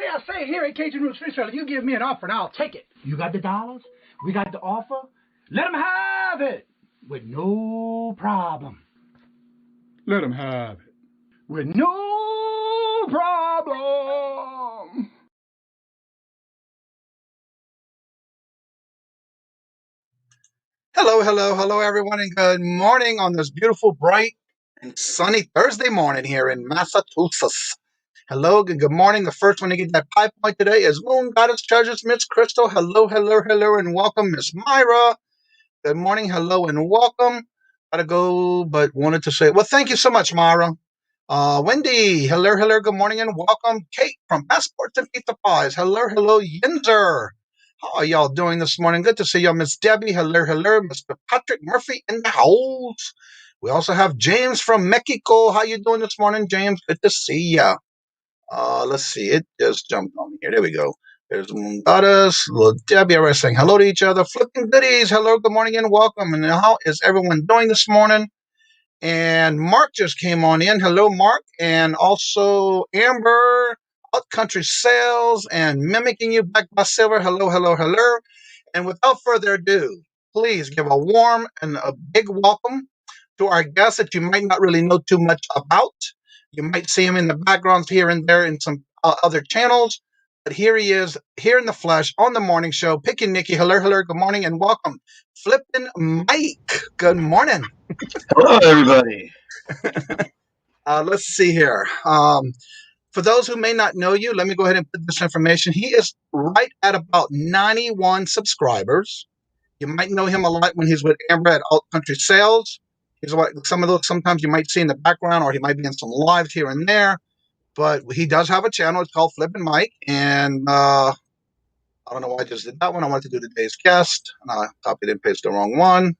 I say here at Kajun Reseller, you give me an offer and I'll take it. You got the dollars? We got the offer? Let them have it with no problem. Let them have it with no problem. Hello, everyone, and good morning on this beautiful, bright, and sunny Thursday morning here in Massachusetts. Hello, good morning. The first one to get that 5 point today is Moon Goddess Treasures, Miss Crystal. Hello, and welcome, Miss Myra. Good morning, hello, and welcome. Gotta go, but wanted to say, well, thank you so much, Myra. Wendy, hello, good morning, and welcome. Kate from Passports and Pizza Pies. Hello, Yinzer. How are y'all doing this morning? Good to see y'all, Miss Debbie. Hello, Mr. Patrick Murphy in the house. We also have James from Mexico. How you doing this morning, James? Good to see ya. Let's see. It just jumped on me here. There we go. There's Mundadas, little Debbie. Everybody saying hello to each other. Flipping goodies. Hello, good morning, and welcome. And how is everyone doing this morning? And Mark just came on in. Hello, Mark. And also Amber, Country Sales, and Mimicking You back by Silver. Hello. And without further ado, please give a warm and a big welcome to our guest that you might not really know too much about. You might see him in the backgrounds here and there in some other channels. But here he is, here in the flesh, on the morning show. Picking Nikki. Hello, good morning, and welcome. Flipping Mike. Good morning. Hello, everybody. Let's see here. For those who may not know you, let me go ahead and put this information. He is right at about 91 subscribers. You might know him a lot when he's with Amber at Alt Country Sales. He's what some of those sometimes you might see in the background, or he might be in some lives here and there. But he does have a channel. It's called Flippin' Mike, and I don't know why I just did that one. I wanted to do today's guest, and I copied and pasted the wrong one.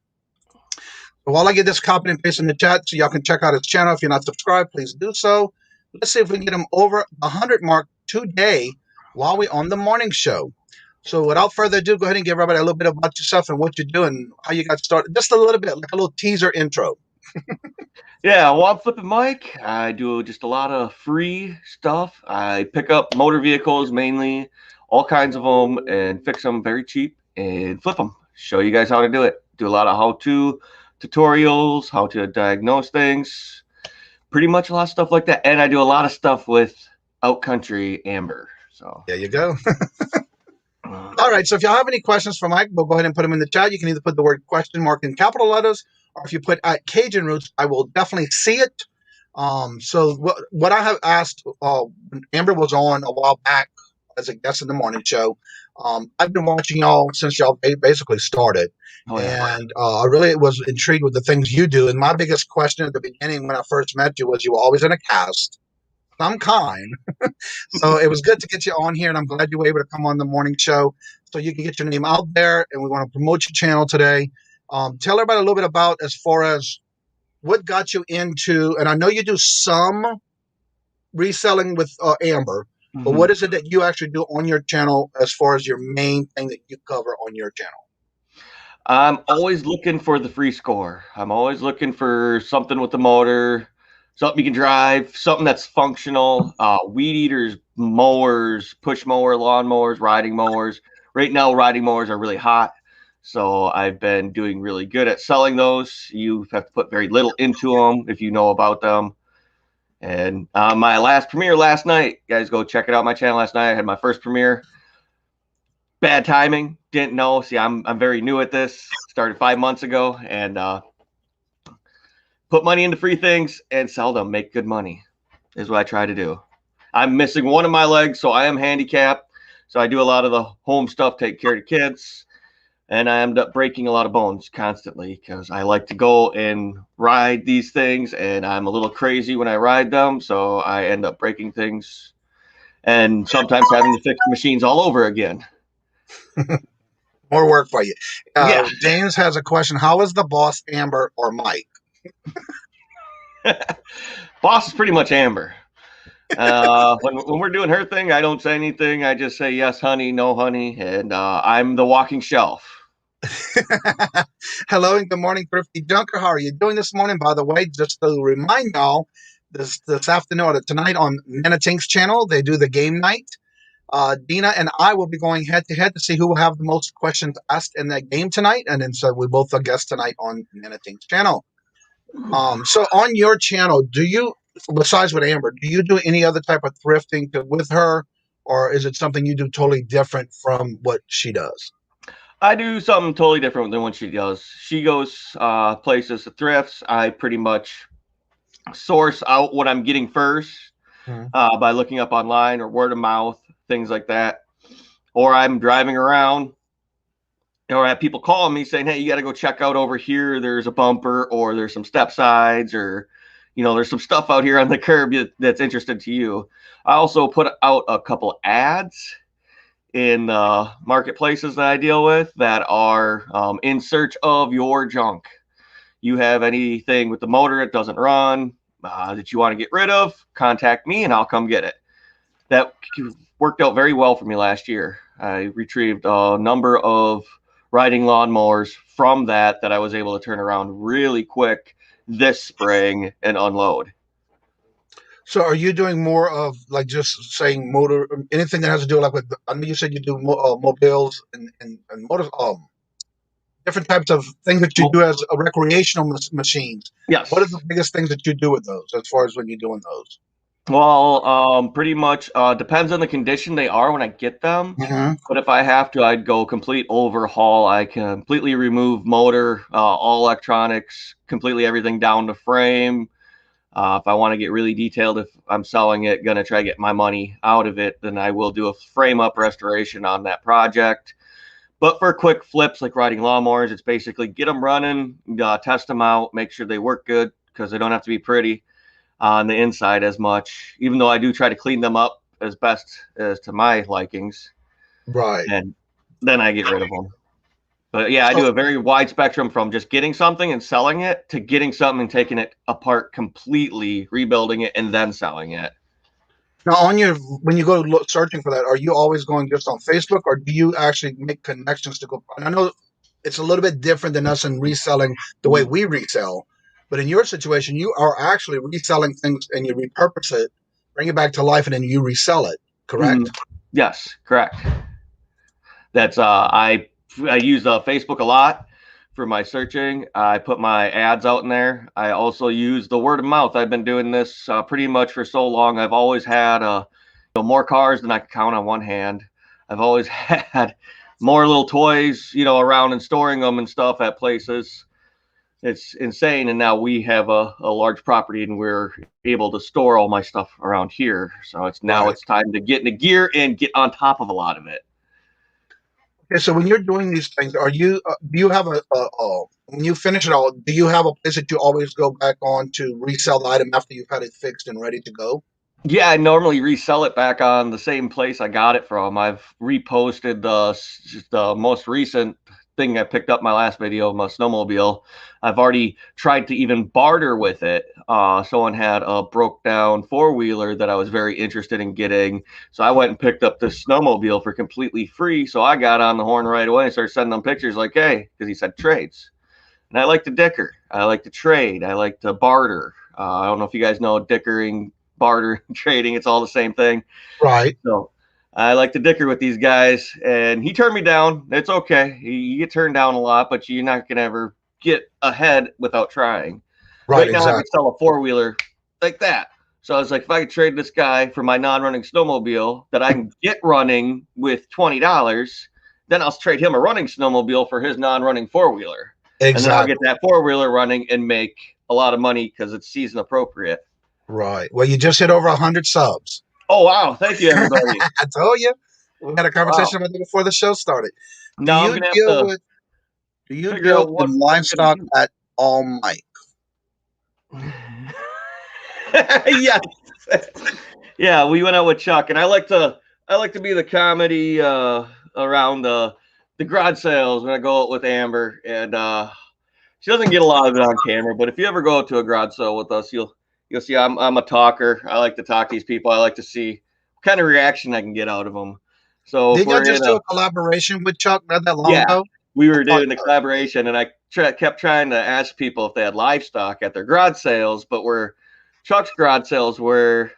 But while I get this copied and pasted in the chat, so y'all can check out his channel. If you're not subscribed, please do so. Let's see if we can get him over 100 mark today while we're on the morning show. So without further ado, go ahead and give everybody a little bit about yourself and what you do and how you got started. Just a little bit, like a little teaser intro. Yeah, well, I'm Flippin' Mike. I do just a lot of free stuff. I pick up motor vehicles mainly, all kinds of them, and fix them very cheap and flip them. Show you guys how to do it. Do a lot of how-to tutorials, how to diagnose things, pretty much a lot of stuff like that. And I do a lot of stuff with Outcountry Amber. So there you go. All right, so if y'all have any questions for Mike, we'll go ahead and put them in the chat. You can either put the word question mark in capital letters, or if you put at Kajun Roots, I will definitely see it. So what I have asked, when Amber was on a while back as a guest in the morning show, I've been watching y'all since y'all basically started. Oh, yeah. And I really was intrigued with the things you do. And my biggest question at the beginning when I first met you was you were always in a cast. Some kind. So it was good to get you on here, and I'm glad you were able to come on the morning show so you can get your name out there, and we want to promote your channel today. Tell everybody a little bit about as far as what got you into, and I know you do some reselling with Amber, but what is it that you actually do on your channel as far as your main thing that you cover on your channel? I'm always looking for the free score. I'm always looking for something with the motor, something you can drive, something that's functional. Weed eaters, mowers, push mower, lawn mowers, riding mowers. Right now, riding mowers are really hot. So I've been doing really good at selling those. You have to put very little into them if you know about them. And my last premiere last night, guys, go check it out. My channel last night. I had my first premiere. Bad timing. Didn't know. See, I'm very new at this. Started 5 months ago, and put money into free things and sell them. Make good money is what I try to do. I'm missing one of my legs, so I am handicapped. So I do a lot of the home stuff, take care of the kids. And I end up breaking a lot of bones constantly because I like to go and ride these things, and I'm a little crazy when I ride them. So I end up breaking things and sometimes having to fix machines all over again. More work for you. Yeah. James has a question. How is the boss, Amber or Mike? Boss is pretty much Amber. When we're doing her thing, I don't say anything. I just say, yes, honey, no, honey. And I'm the walking shelf. Hello and good morning, Thrifty Junker. How are you doing this morning? By the way, just to remind y'all, this afternoon or tonight on Manatink's channel, they do the game night. Dina and I will be going head to head to see who will have the most questions asked in that game tonight. And then so we both are guests tonight on Manatink's channel. So on your channel, do you, besides with Amber, do you do any other type of thrifting with her, or is it something you do totally different from what she does? I do something totally different than what she does. She goes places to thrifts. I pretty much source out what I'm getting first by looking up online or word of mouth, things like that. Or I'm driving around, or I have people calling me saying, hey, you got to go check out over here. There's a bumper, or there's some step sides, or, you know, there's some stuff out here on the curb that's interested to you. I also put out a couple ads in marketplaces that I deal with that are in search of your junk. You have anything with the motor that doesn't run that you want to get rid of, contact me and I'll come get it. That worked out very well for me last year. I retrieved a number of riding lawnmowers from that I was able to turn around really quick this spring and unload. So are you doing more of like just saying motor, anything that has to do like with, I mean, you said you do mobiles and motor, different types of things that you do as a recreational machines. Yes. What are the biggest things that you do with those as far as when you're doing those? Well, pretty much depends on the condition they are when I get them. But if I have to, I'd go complete overhaul. I completely remove motor, all electronics, completely everything down to frame. If I want to get really detailed, if I'm selling it, going to try to get my money out of it, then I will do a frame up restoration on that project. But for quick flips like riding lawnmowers, it's basically get them running, test them out, make sure they work good because they don't have to be pretty on the inside as much, even though I do try to clean them up as best as to my likings. Right. And then I get rid of them. But yeah, I do a very wide spectrum from just getting something and selling it to getting something and taking it apart completely, rebuilding it, and then selling it. Now, on your, when you go searching for that, are you always going just on Facebook, or do you actually make connections to go? I know it's a little bit different than us in reselling the way we resell, but in your situation, you are actually reselling things and you repurpose it, bring it back to life, and then you resell it, correct? Yes, correct. That's I use Facebook a lot for my searching. I put my ads out in there. I also use the word of mouth. I've been doing this pretty much for so long. I've always had more cars than I could count on one hand. I've always had more little toys, around and storing them and stuff at places. It's insane. And now we have a large property and we're able to store all my stuff around here. So it's time to get into gear and get on top of a lot of it. Okay, so when you're doing these things, are you do you have when you finish it all, do you have a place that you always go back on to resell the item after you've had it fixed and ready to go? Yeah, I normally resell it back on the same place I got it from. I've reposted the most recent thing I picked up my last video of my snowmobile. I've already tried to even barter with it. Someone had a broke down four-wheeler that I was very interested in getting. So I went and picked up this snowmobile for completely free. So I got on the horn right away and started sending them pictures like, hey, because he said trades. And I like to dicker. I like to trade. I like to barter. I don't know if you guys know dickering, barter, trading. It's all the same thing. Right. So I like to dicker with these guys, and he turned me down. It's okay. You get turned down a lot, but you're not going to ever get ahead without trying. Right, Now I exactly. could sell a four-wheeler like that. So I was like, if I could trade this guy for my non-running snowmobile that I can get running with $20, then I'll trade him a running snowmobile for his non-running four-wheeler. Exactly. And then I'll get that four-wheeler running and make a lot of money because it's season appropriate. Right. Well, you just hit over 100 subs. Oh, wow. Thank you, everybody. I told you. We had a conversation about it before the show started. Now I'm going to have to do you figure deal out what with livestock at all, Mike? Yes. Yeah, we went out with Chuck, and I like to be the comedy around the garage sales when I go out with Amber, and she doesn't get a lot of it on camera. But if you ever go out to a garage sale with us, you'll see I'm a talker. I like to talk to these people. I like to see what kind of reaction I can get out of them. So did you just do a collaboration with Chuck not that long ago? We were doing the collaboration, and I kept trying to ask people if they had livestock at their garage sales, but Chuck's garage sales where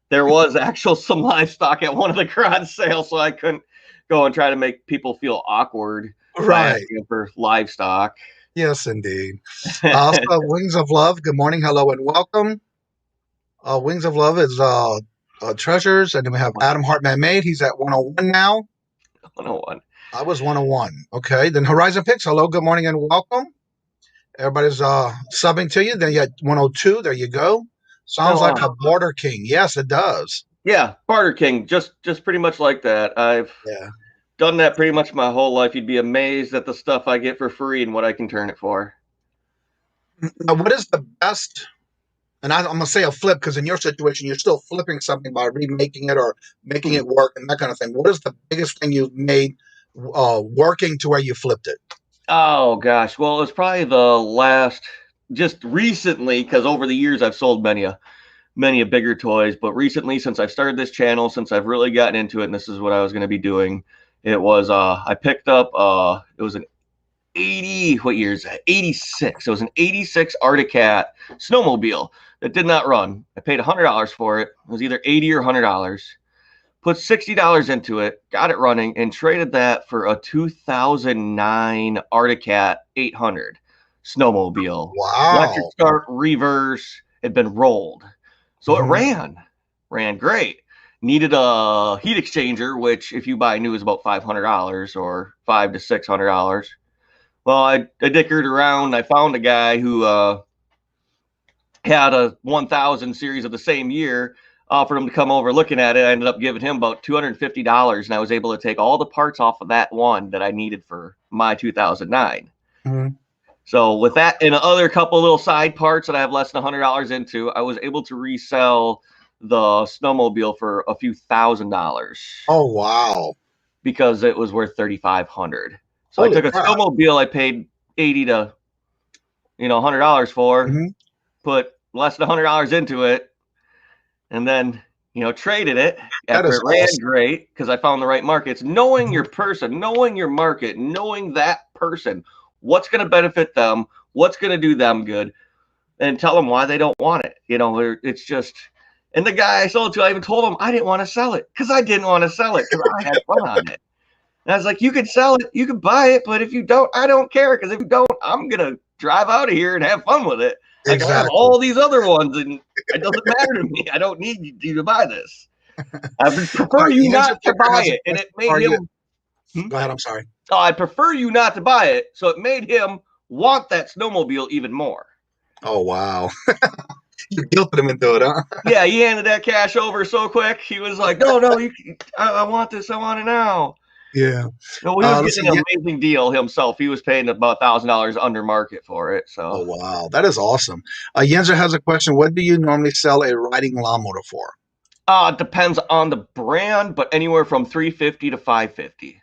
there was actual some livestock at one of the garage sales, so I couldn't go and try to make people feel awkward asking for livestock. Yes, indeed. Also, Wings of Love, good morning, hello, and welcome. Wings of Love is Treasures, and then we have Adam Hartman Made. He's at 101 now. 101. I was 101. Okay, then Horizon Picks, hello, good morning, and welcome. Everybody's subbing to you. Then you got 102. There you go. Sounds like a Barter King. Yes, it does. Yeah, Barter King. Just pretty much like that. I've done that pretty much my whole life. You'd be amazed at the stuff I get for free and what I can turn it for. Now, what is the best? And I'm going to say a flip because in your situation, you're still flipping something by remaking it or making it work and that kind of thing. What is the biggest thing you've made working to where you flipped it? Oh, gosh. Well, it was probably the last, just recently, because over the years I've sold many a bigger toys. But recently, since I've started this channel, since I've really gotten into it, and this is what I was going to be doing, it was I picked up, it was an 80, what year is that? 86. It was an 86 Arctic Cat snowmobile that did not run. I paid $100 for it. It was either $80 or $100. Put $60 into it, got it running, and traded that for a 2009 Arctic Cat 800 snowmobile. Wow. Electric start, reverse, had been rolled. So it ran great. Needed a heat exchanger, which if you buy new is about $500 or $500 to $600. Well, I dickered around. I found a guy who had a 1000 series of the same year. Offered him to come over looking at it. I ended up giving him about $250, and I was able to take all the parts off of that one that I needed for my 2009. So with that and other couple little side parts that I have less than $100 into, I was able to resell the snowmobile for a few $1,000. Oh, wow. Because it was worth $3,500. So I took a snowmobile I paid $80 to $100 for, put less than $100 into it, and then, traded it after it ran great because I found the right markets. Knowing your person, knowing your market, knowing that person, what's going to benefit them, what's going to do them good, and tell them why they don't want it. It's just, and the guy I sold it to, I even told him I didn't want to sell it because I didn't want to sell it because I had fun on it. And I was like, you could sell it, you could buy it, but if you don't, I don't care because if you don't, I'm going to drive out of here and have fun with it. Like I have all these other ones, and it doesn't matter to me. I don't need you to buy this. I prefer you not to buy it, and it made him. Go ahead. I'm sorry. Oh, I prefer you not to buy it, so it made him want that snowmobile even more. Oh wow! You guilted him into it, huh? Yeah, he handed that cash over so quick. He was like, "No, I want this. I want it now." Yeah. No, he was getting an amazing deal himself. He was paying about $1,000 under market for it. So. Oh wow, that is awesome. Yenzer has a question. What do you normally sell a riding lawnmower for? It depends on the brand, but anywhere from $350 to $550,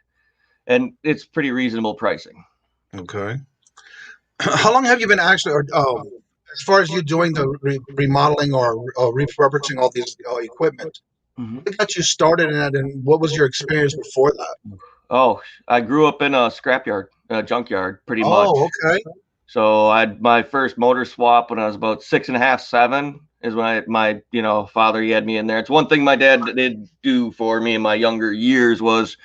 and it's pretty reasonable pricing. Okay. How long have you been actually, as far as you doing the remodeling or refurbishing all these equipment? What got you started in that, and what was your experience before that? Oh, I grew up in a scrapyard, junkyard, pretty much. Oh, okay. So I had my first motor swap when I was about 6.5, 7 is when my father, he had me in there. It's one thing my dad did do for me in my younger years was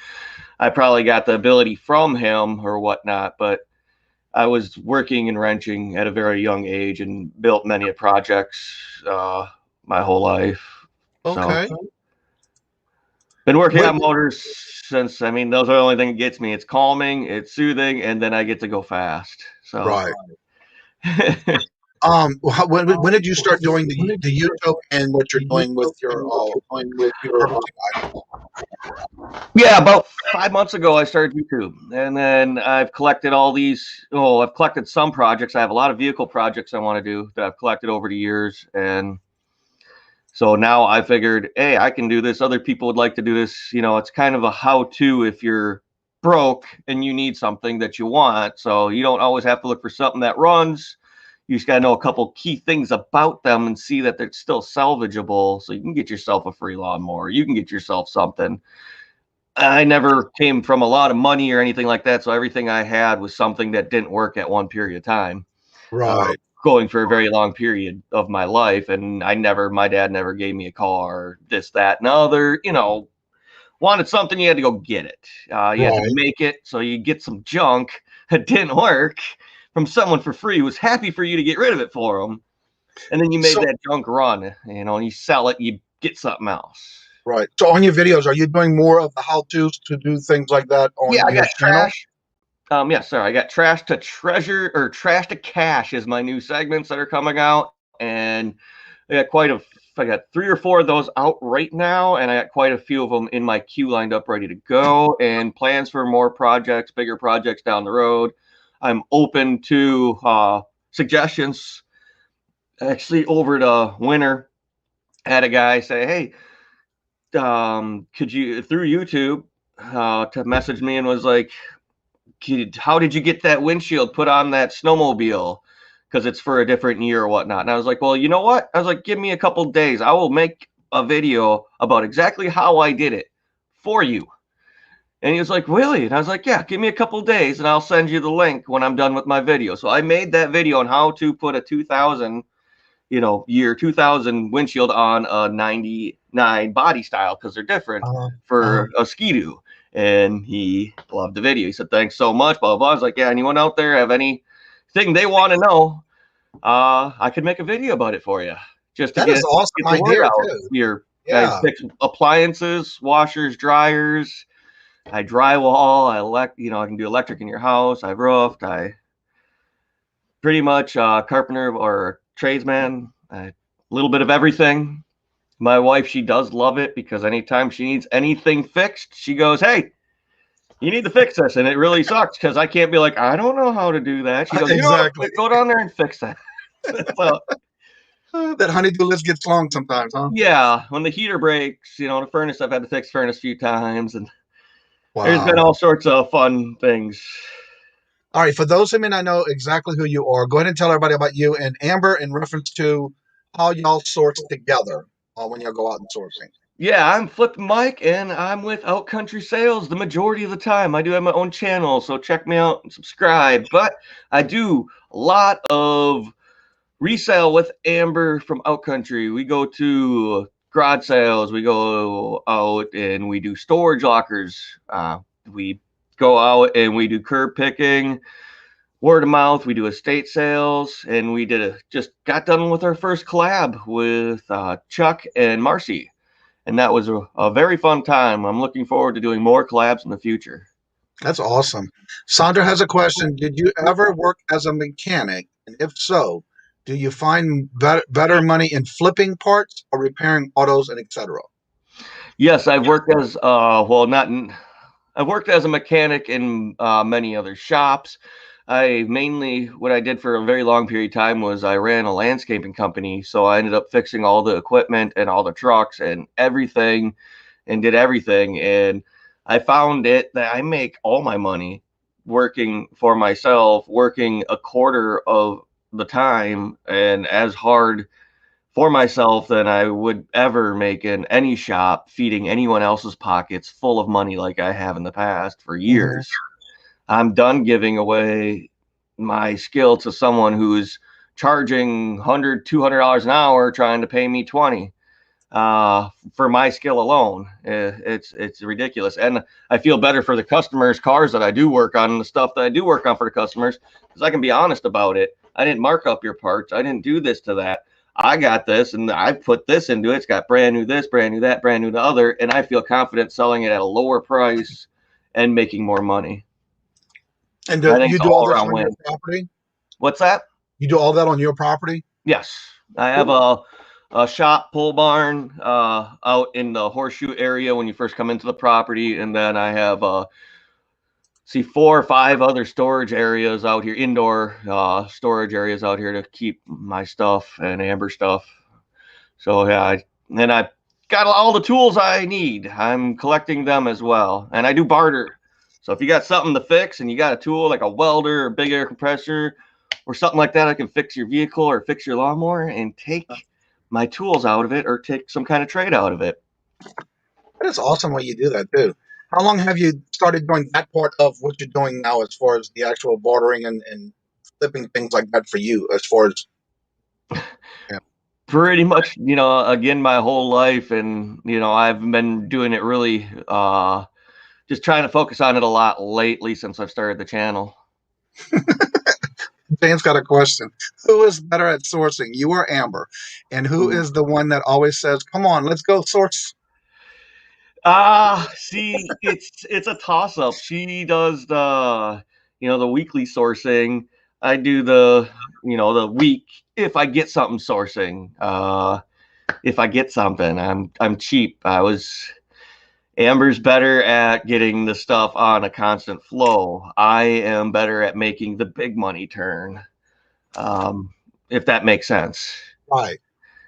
I probably got the ability from him or whatnot, but I was working and wrenching at a very young age and built many projects my whole life. Okay. So been working What- on motors since, those are the only thing that gets me. It's calming, it's soothing, and then I get to go fast. So Right. When did you start doing the YouTube and what you're doing with your harvesting item? yeah, about 5 months ago I started YouTube, and then I've collected all these. Oh, I've collected some projects. I have a lot of vehicle projects I want to do that I've collected over the years, and so now I figured, hey, I can do this. Other people would like to do this. It's kind of a how-to if you're broke and you need something that you want. So you don't always have to look for something that runs. You just got to know a couple key things about them and see that they're still salvageable. So you can get yourself a free lawnmower. You can get yourself something. I never came from a lot of money or anything like that. So everything I had was something that didn't work at one period of time. Right. Going for a very long period of my life. And my dad never gave me a car, this, that, and other, wanted something, you had to go get it. You had to make it. So you get some junk that didn't work from someone for free who was happy for you to get rid of it for them. And then you made that junk run, and you sell it, you get something else. Right. So on your videos, are you doing more of the how-tos to do things like that on your channel? Trash. I got trash to treasure, or trash to cash is my new segments that are coming out. And I got 3 or 4 of those out right now, and I got quite a few of them in my queue lined up ready to go, and plans for more projects, bigger projects down the road. I'm open to suggestions. Actually, over the winter, I had a guy say, hey, could you, through YouTube, to message me and was like, how did you get that windshield put on that snowmobile? Because it's for a different year or whatnot. And I was like, well, you know what? I was like, give me a couple days. I will make a video about exactly how I did it for you. And he was like, really? And I was like, yeah, give me a couple days and I'll send you the link when I'm done with my video. So I made that video on how to put a 2000 windshield on a 99 body style, because they're different for a Ski-Doo. And he loved the video. He said, thanks so much, blah, blah, blah. I was like, yeah, anyone out there have anything they want to know? I could make a video about it for you. Just to that is awesome get the word out here. I fix appliances, washers, dryers. I drywall. I can do electric in your house. I roofed. I pretty much carpenter or tradesman. A little bit of everything. My wife, she does love it, because anytime she needs anything fixed, she goes, hey, you need to fix this. And it really sucks, because I can't be like, I don't know how to do that. She goes, exactly. Go down there and fix that. So, that honey-do list gets long sometimes, huh? Yeah, when the heater breaks, the furnace, I've had to fix furnace a few times, and there's been all sorts of fun things. All right, for those who may not know exactly who you are, go ahead and tell everybody about you and Amber in reference to how y'all source together when y'all go out and sourcing. Yeah, I'm Flip Mike, and I'm with Outcountry Sales the majority of the time. I do have my own channel, so check me out and subscribe. But I do a lot of resale with Amber from Outcountry. We go to garage sales. We go out and we do storage lockers. We go out and we do curb picking, word of mouth. We do estate sales, and we just got done with our first collab with Chuck and Marcy. And that was a very fun time. I'm looking forward to doing more collabs in the future. That's awesome. Sandra has a question. Did you ever work as a mechanic? And if so, do you find better money in flipping parts or repairing autos and etc.? Yes, I've worked as I've worked as a mechanic in many other shops. What I did for a very long period of time was I ran a landscaping company. So I ended up fixing all the equipment and all the trucks and everything, and did everything. And I found that I make all my money working for myself, working a quarter of the time and as hard for myself than I would ever make in any shop, feeding anyone else's pockets full of money like I have in the past for years. I'm done giving away my skill to someone who's charging $100, $200 an hour trying to pay me 20 for my skill alone. It's ridiculous. And I feel better for the customers' cars that I do work on and the stuff that I do work on for the customers, because I can be honest about it. I didn't mark up your parts. I didn't do this to that. I got this and I put this into it. It's got brand new this, brand new that, brand new the other. And I feel confident selling it at a lower price and making more money. And I think you it's do all all this around on your win. property? What's that? You do all that on your property? Yes. I have a shop pole barn out in the horseshoe area when you first come into the property. And then I have 4 or 5 other storage areas out here, indoor storage areas out here to keep my stuff and Amber stuff. So yeah, I got all the tools I need. I'm collecting them as well. And I do barter. So if you got something to fix and you got a tool like a welder or big air compressor or something like that, I can fix your vehicle or fix your lawnmower and take my tools out of it or take some kind of trade out of it. That is awesome when you do that too. How long have you started doing that part of what you're doing now as far as the actual bartering and flipping things like that for you as far as Pretty much, again, my whole life. And, I've been doing it really, just trying to focus on it a lot lately since I've started the channel. James got a question. Who is better at sourcing, you or Amber? And who is the one that always says, come on, let's go source? See, it's a toss up. She does the weekly sourcing. I do the week if I get something sourcing. If I get something, I'm cheap. Amber's better at getting the stuff on a constant flow. I am better at making the big money turn. If that makes sense. Right.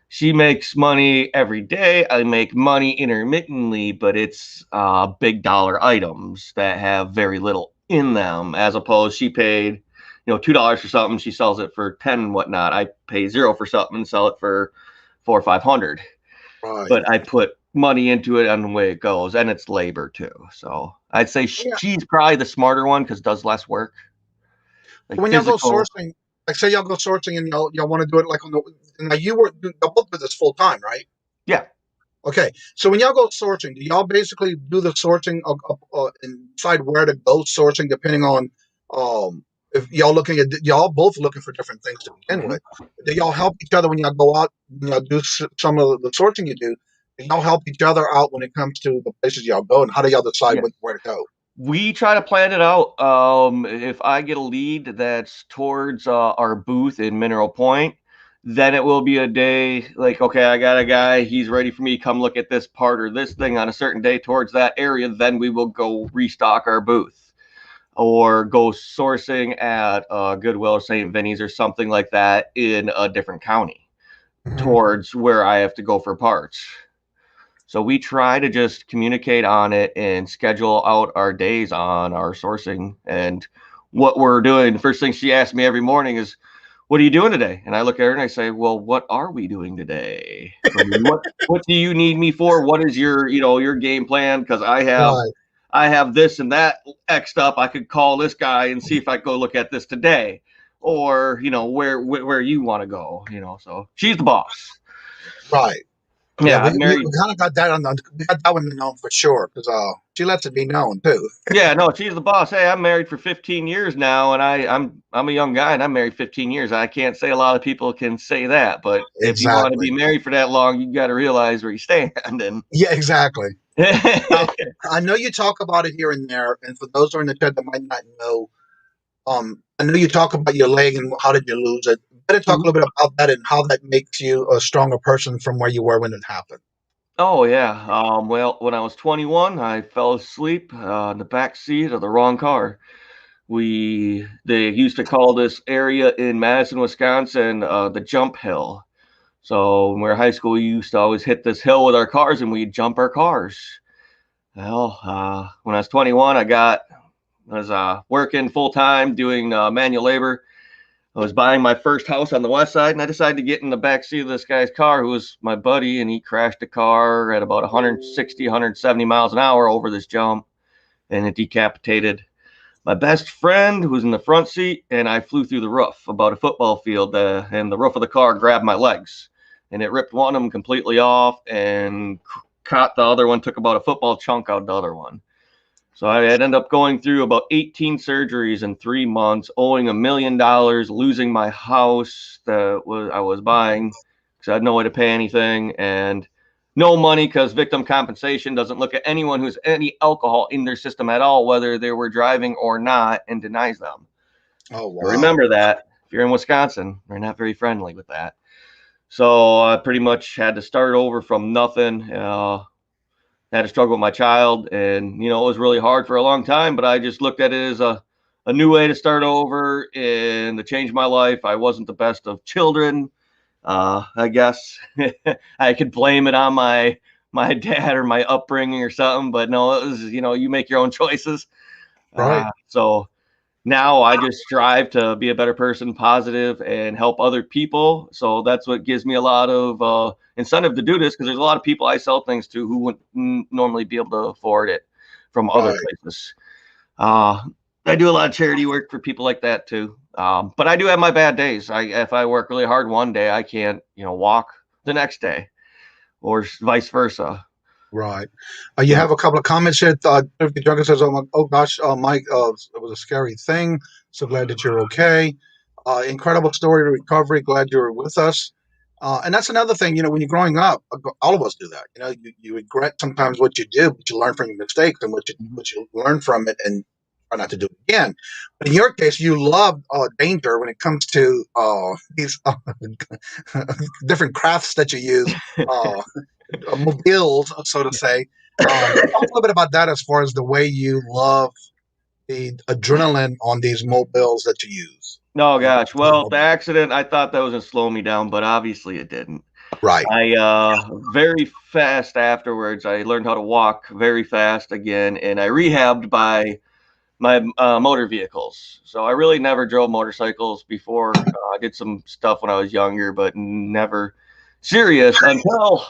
She makes money every day. I make money intermittently, but it's big dollar items that have very little in them. As opposed, she paid, $2 for something. She sells it for 10 and whatnot. I pay 0 for something and sell it for 400 or 500. Right. But I put money into it on the way it goes, and it's labor too. So I'd say she's probably the smarter one because it does less work. Like when y'all go sourcing, like say y'all go sourcing and y'all want to do it like on the, now y'all both do this full time, right? Yeah. Okay. So when y'all go sourcing, do y'all basically do the sourcing and decide where to go sourcing depending on if y'all both looking for different things to begin with? Do y'all help each other when y'all go out and y'all do some of the sourcing you do? Do y'all help each other out when it comes to the places y'all go, and how do y'all decide where to go? We try to plan it out. If I get a lead that's towards our booth in Mineral Point, then it will be a day like, okay, I got a guy, he's ready for me, come look at this part or this thing on a certain day towards that area. Then we will go restock our booth or go sourcing at Goodwill or St. Vinny's or something like that in a different county towards where I have to go for parts. So we try to just communicate on it and schedule out our days on our sourcing and what we're doing. The first thing she asks me every morning is, what are you doing today? And I look at her and I say, well, what are we doing today? What do you need me for? What is your game plan? Because I have this and that X'd up. I could call this guy and see if I go look at this today, or where you want to go. So she's the boss. Right. Yeah, we kind of got that one known for sure because she lets it be known too. Yeah, no, she's the boss. Hey, I'm married for 15 years now, and I'm a young guy, and I'm married 15 years. I can't say a lot of people can say that, but if you want to be married for that long, you got to realize where you stand. And yeah, exactly. Now, I know you talk about it here and there, and for those who are in the chat that might not know, I know you talk about your leg and how did you lose it. Better talk a little bit about that and how that makes you a stronger person from where you were when it happened. Oh yeah. Well, when I was 21, I fell asleep in the back seat of the wrong car. They used to call this area in Madison, Wisconsin, the jump hill. So when we were in high school, we used to always hit this hill with our cars and we'd jump our cars. Well, when I was 21, I was working full time doing manual labor. I was buying my first house on the west side, and I decided to get in the back seat of this guy's car who was my buddy, and he crashed the car at about 160, 170 miles an hour over this jump, and it decapitated my best friend who was in the front seat, and I flew through the roof about a football field, and the roof of the car grabbed my legs, and it ripped one of them completely off and caught the other one, took about a football chunk out the other one. So I ended up going through about 18 surgeries in 3 months, owing $1 million, losing my house that I was buying because I had no way to pay anything, and no money because victim compensation doesn't look at anyone who's any alcohol in their system at all, whether they were driving or not, and denies them. Oh, wow. So remember that. If you're in Wisconsin, they're not very friendly with that. So I pretty much had to start over from nothing. Had to struggle with my child, and it was really hard for a long time, but I just looked at it as a new way to start over and to change my life. I wasn't the best of children. I guess I could blame it on my dad or my upbringing or something, but no, it was, you make your own choices. Right. So now I just strive to be a better person, positive, and help other people. So that's what gives me a lot of incentive to do this, because there's a lot of people I sell things to who wouldn't normally be able to afford it from other places. I do a lot of charity work for people like that too. But I do have my bad days. If I work really hard one day, I can't, walk the next day, or vice versa. Right. You have a couple of comments here. Thrifty Junker says, "Oh gosh, Mike, it was a scary thing. So glad that you're okay. Incredible story of recovery. Glad you're with us." And that's another thing. When you're growing up, all of us do that. You regret sometimes what you do, but you learn from your mistakes and what you learn from it, and try not to do it again. But in your case, you love danger when it comes to these different crafts that you use. Mobiles, so to say. Talk a little bit about that as far as the way you love the adrenaline on these mobiles that you use. Oh gosh, well, the accident, I thought that was gonna slow me down, but obviously it didn't. Right. I very fast afterwards, I learned how to walk very fast again, and I rehabbed by my motor vehicles. So I really never drove motorcycles before. I did some stuff when I was younger, but never serious until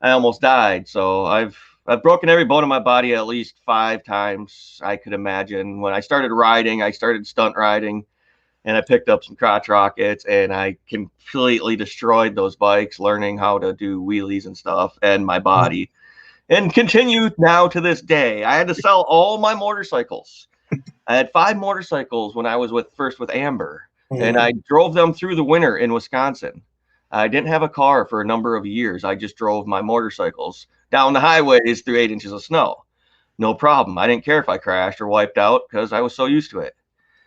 I almost died. So I've broken every bone in my body at least 5 times I could imagine. When I started riding, I started stunt riding, and I picked up some crotch rockets, and I completely destroyed those bikes, learning how to do wheelies and stuff, and my body. And continue now to this day. I had to sell all my motorcycles. I had 5 motorcycles when I was first with Amber, and I drove them through the winter in Wisconsin. I didn't have a car for a number of years. I just drove my motorcycles down the highways through 8 inches of snow. No problem. I didn't care if I crashed or wiped out because I was so used to it.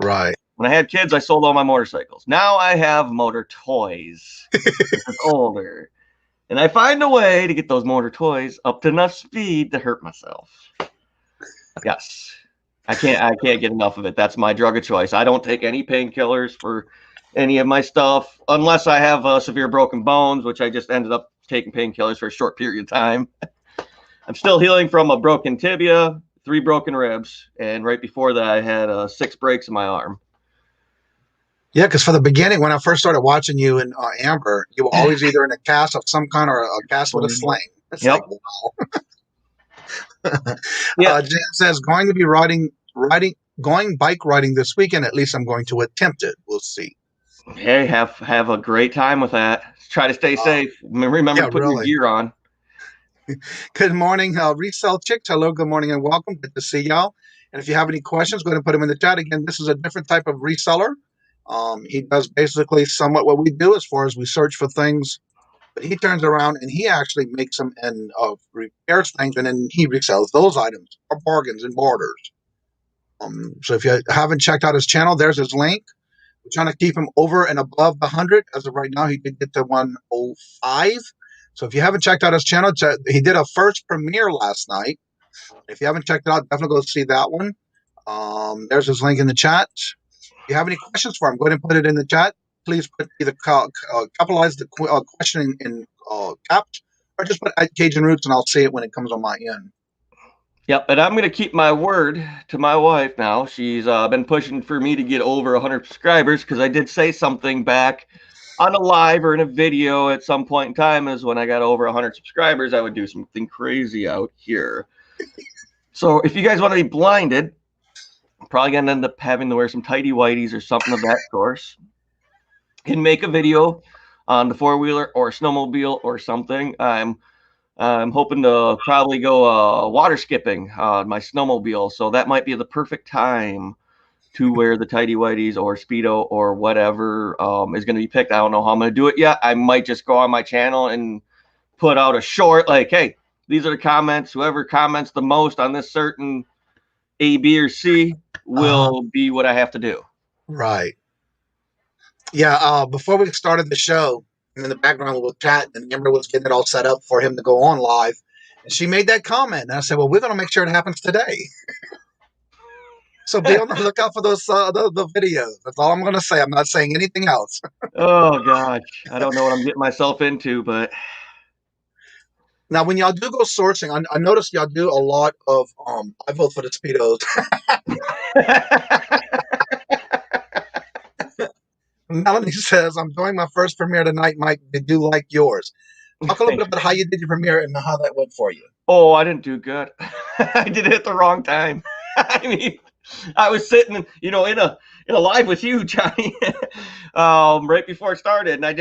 Right. When I had kids, I sold all my motorcycles. Now I have motor toys. It's older. And I find a way to get those motor toys up to enough speed to hurt myself. Yes. I can't get enough of it. That's my drug of choice. I don't take any painkillers for any of my stuff unless I have severe broken bones, which I just ended up taking painkillers for a short period of time. I'm still healing from a broken tibia, 3 broken ribs, and right before that I had 6 breaks in my arm. Yeah, because for the beginning, when I first started watching you in Amber, you were always either in a cast of some kind or a cast with a sling. It's like, wow. Yeah. Jan says, going to be going bike riding this weekend. At least I'm going to attempt it. We'll see. Hey, have a great time with that. Try to stay safe. Remember to put your gear on. Good morning, Resell Chicks. Hello, good morning, and welcome. Good to see y'all. And if you have any questions, go ahead and put them in the chat. Again, this is a different type of reseller. He does basically somewhat what we do as far as we search for things, but he turns around and he actually makes them and repairs things, and then he resells those items or bargains and barters. So if you haven't checked out his channel, there's his link. We're trying to keep him over and above the 100. As of right now, he did get to 105. So if you haven't checked out his channel, he did a first premiere last night. If you haven't checked it out, definitely go see that one. There's his link in the chat. If you have any questions for him, go ahead and put it in the chat. Please put either capitalize the question in caps, or just put Cajun Roots, and I'll see it when it comes on my end. Yep, and I'm going to keep my word to my wife now. She's been pushing for me to get over 100 subscribers, because I did say something back on a live or in a video at some point in time, is when I got over 100 subscribers, I would do something crazy out here. So if you guys want to be blinded, I'm probably gonna end up having to wear some tighty whities or something of that sort. Can make a video on the four-wheeler or snowmobile or something. I'm hoping to probably go water skipping on my snowmobile, so that might be the perfect time to wear the tighty whities or Speedo or whatever is going to be picked. I don't know how I'm going to do it yet. I might just go on my channel and put out a short like, hey, these are the comments. Whoever comments the most on this certain A, B, or C will be what I have to do. Right. Yeah. Before we started the show, in the background we were chatting, and Amber was getting it all set up for him to go on live. And she made that comment. And I said, well, we're going to make sure it happens today. So be on the lookout for those the videos. That's all I'm going to say. I'm not saying anything else. Oh, gosh. I don't know what I'm getting myself into, but... Now, when y'all do go sourcing, I noticed y'all do a lot of, I vote for the Speedos. Melanie says, I'm doing my first premiere tonight, Mike. They do like yours. Talk a little bit about how you did your premiere and how that went for you. Oh, I didn't do good. I did it at the wrong time. I mean, I was sitting, in a live with you, Johnny, right before it started, and I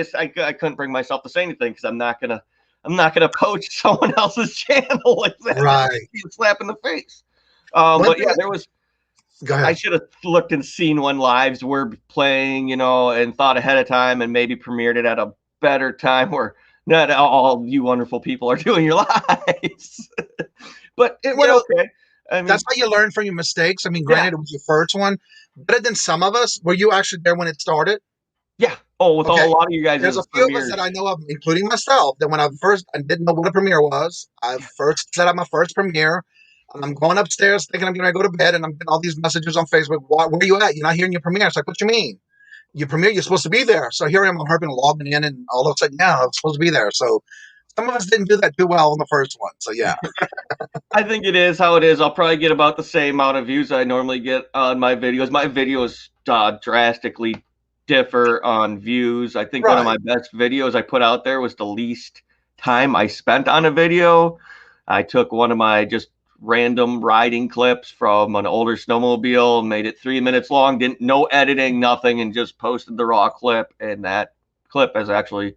couldn't bring myself to say anything because I'm not gonna poach someone else's channel like that. Right. Slap in the face. But yeah, there was. Go ahead. I should have looked and seen when lives were playing, and thought ahead of time and maybe premiered it at a better time where not all you wonderful people are doing your lives. But it went okay. I mean, that's how you learn from your mistakes. I mean, granted, it was your first one. Better than some of us. Were you actually there when it started? Yeah. Oh, with a lot of you guys. There's a few of us that I know of, including myself, that when I didn't know what a premiere was. I first set up my first premiere. And I'm going upstairs thinking I'm going to go to bed, and I'm getting all these messages on Facebook. Where are you at? You're not hearing your premiere. It's like, what you mean? Your premiere, you're supposed to be there. So here I am. I'm hoping logging in, and all of a sudden, yeah, I'm supposed to be there. So some of us didn't do that too well on the first one. So yeah. I think it is how it is. I'll probably get about the same amount of views I normally get on my videos. My videos drastically differ on views. I think one of my best videos I put out there was the least time I spent on a video. I took one of my just random riding clips from an older snowmobile, made it 3 minutes long, no editing, nothing, and just posted the raw clip. And that clip is actually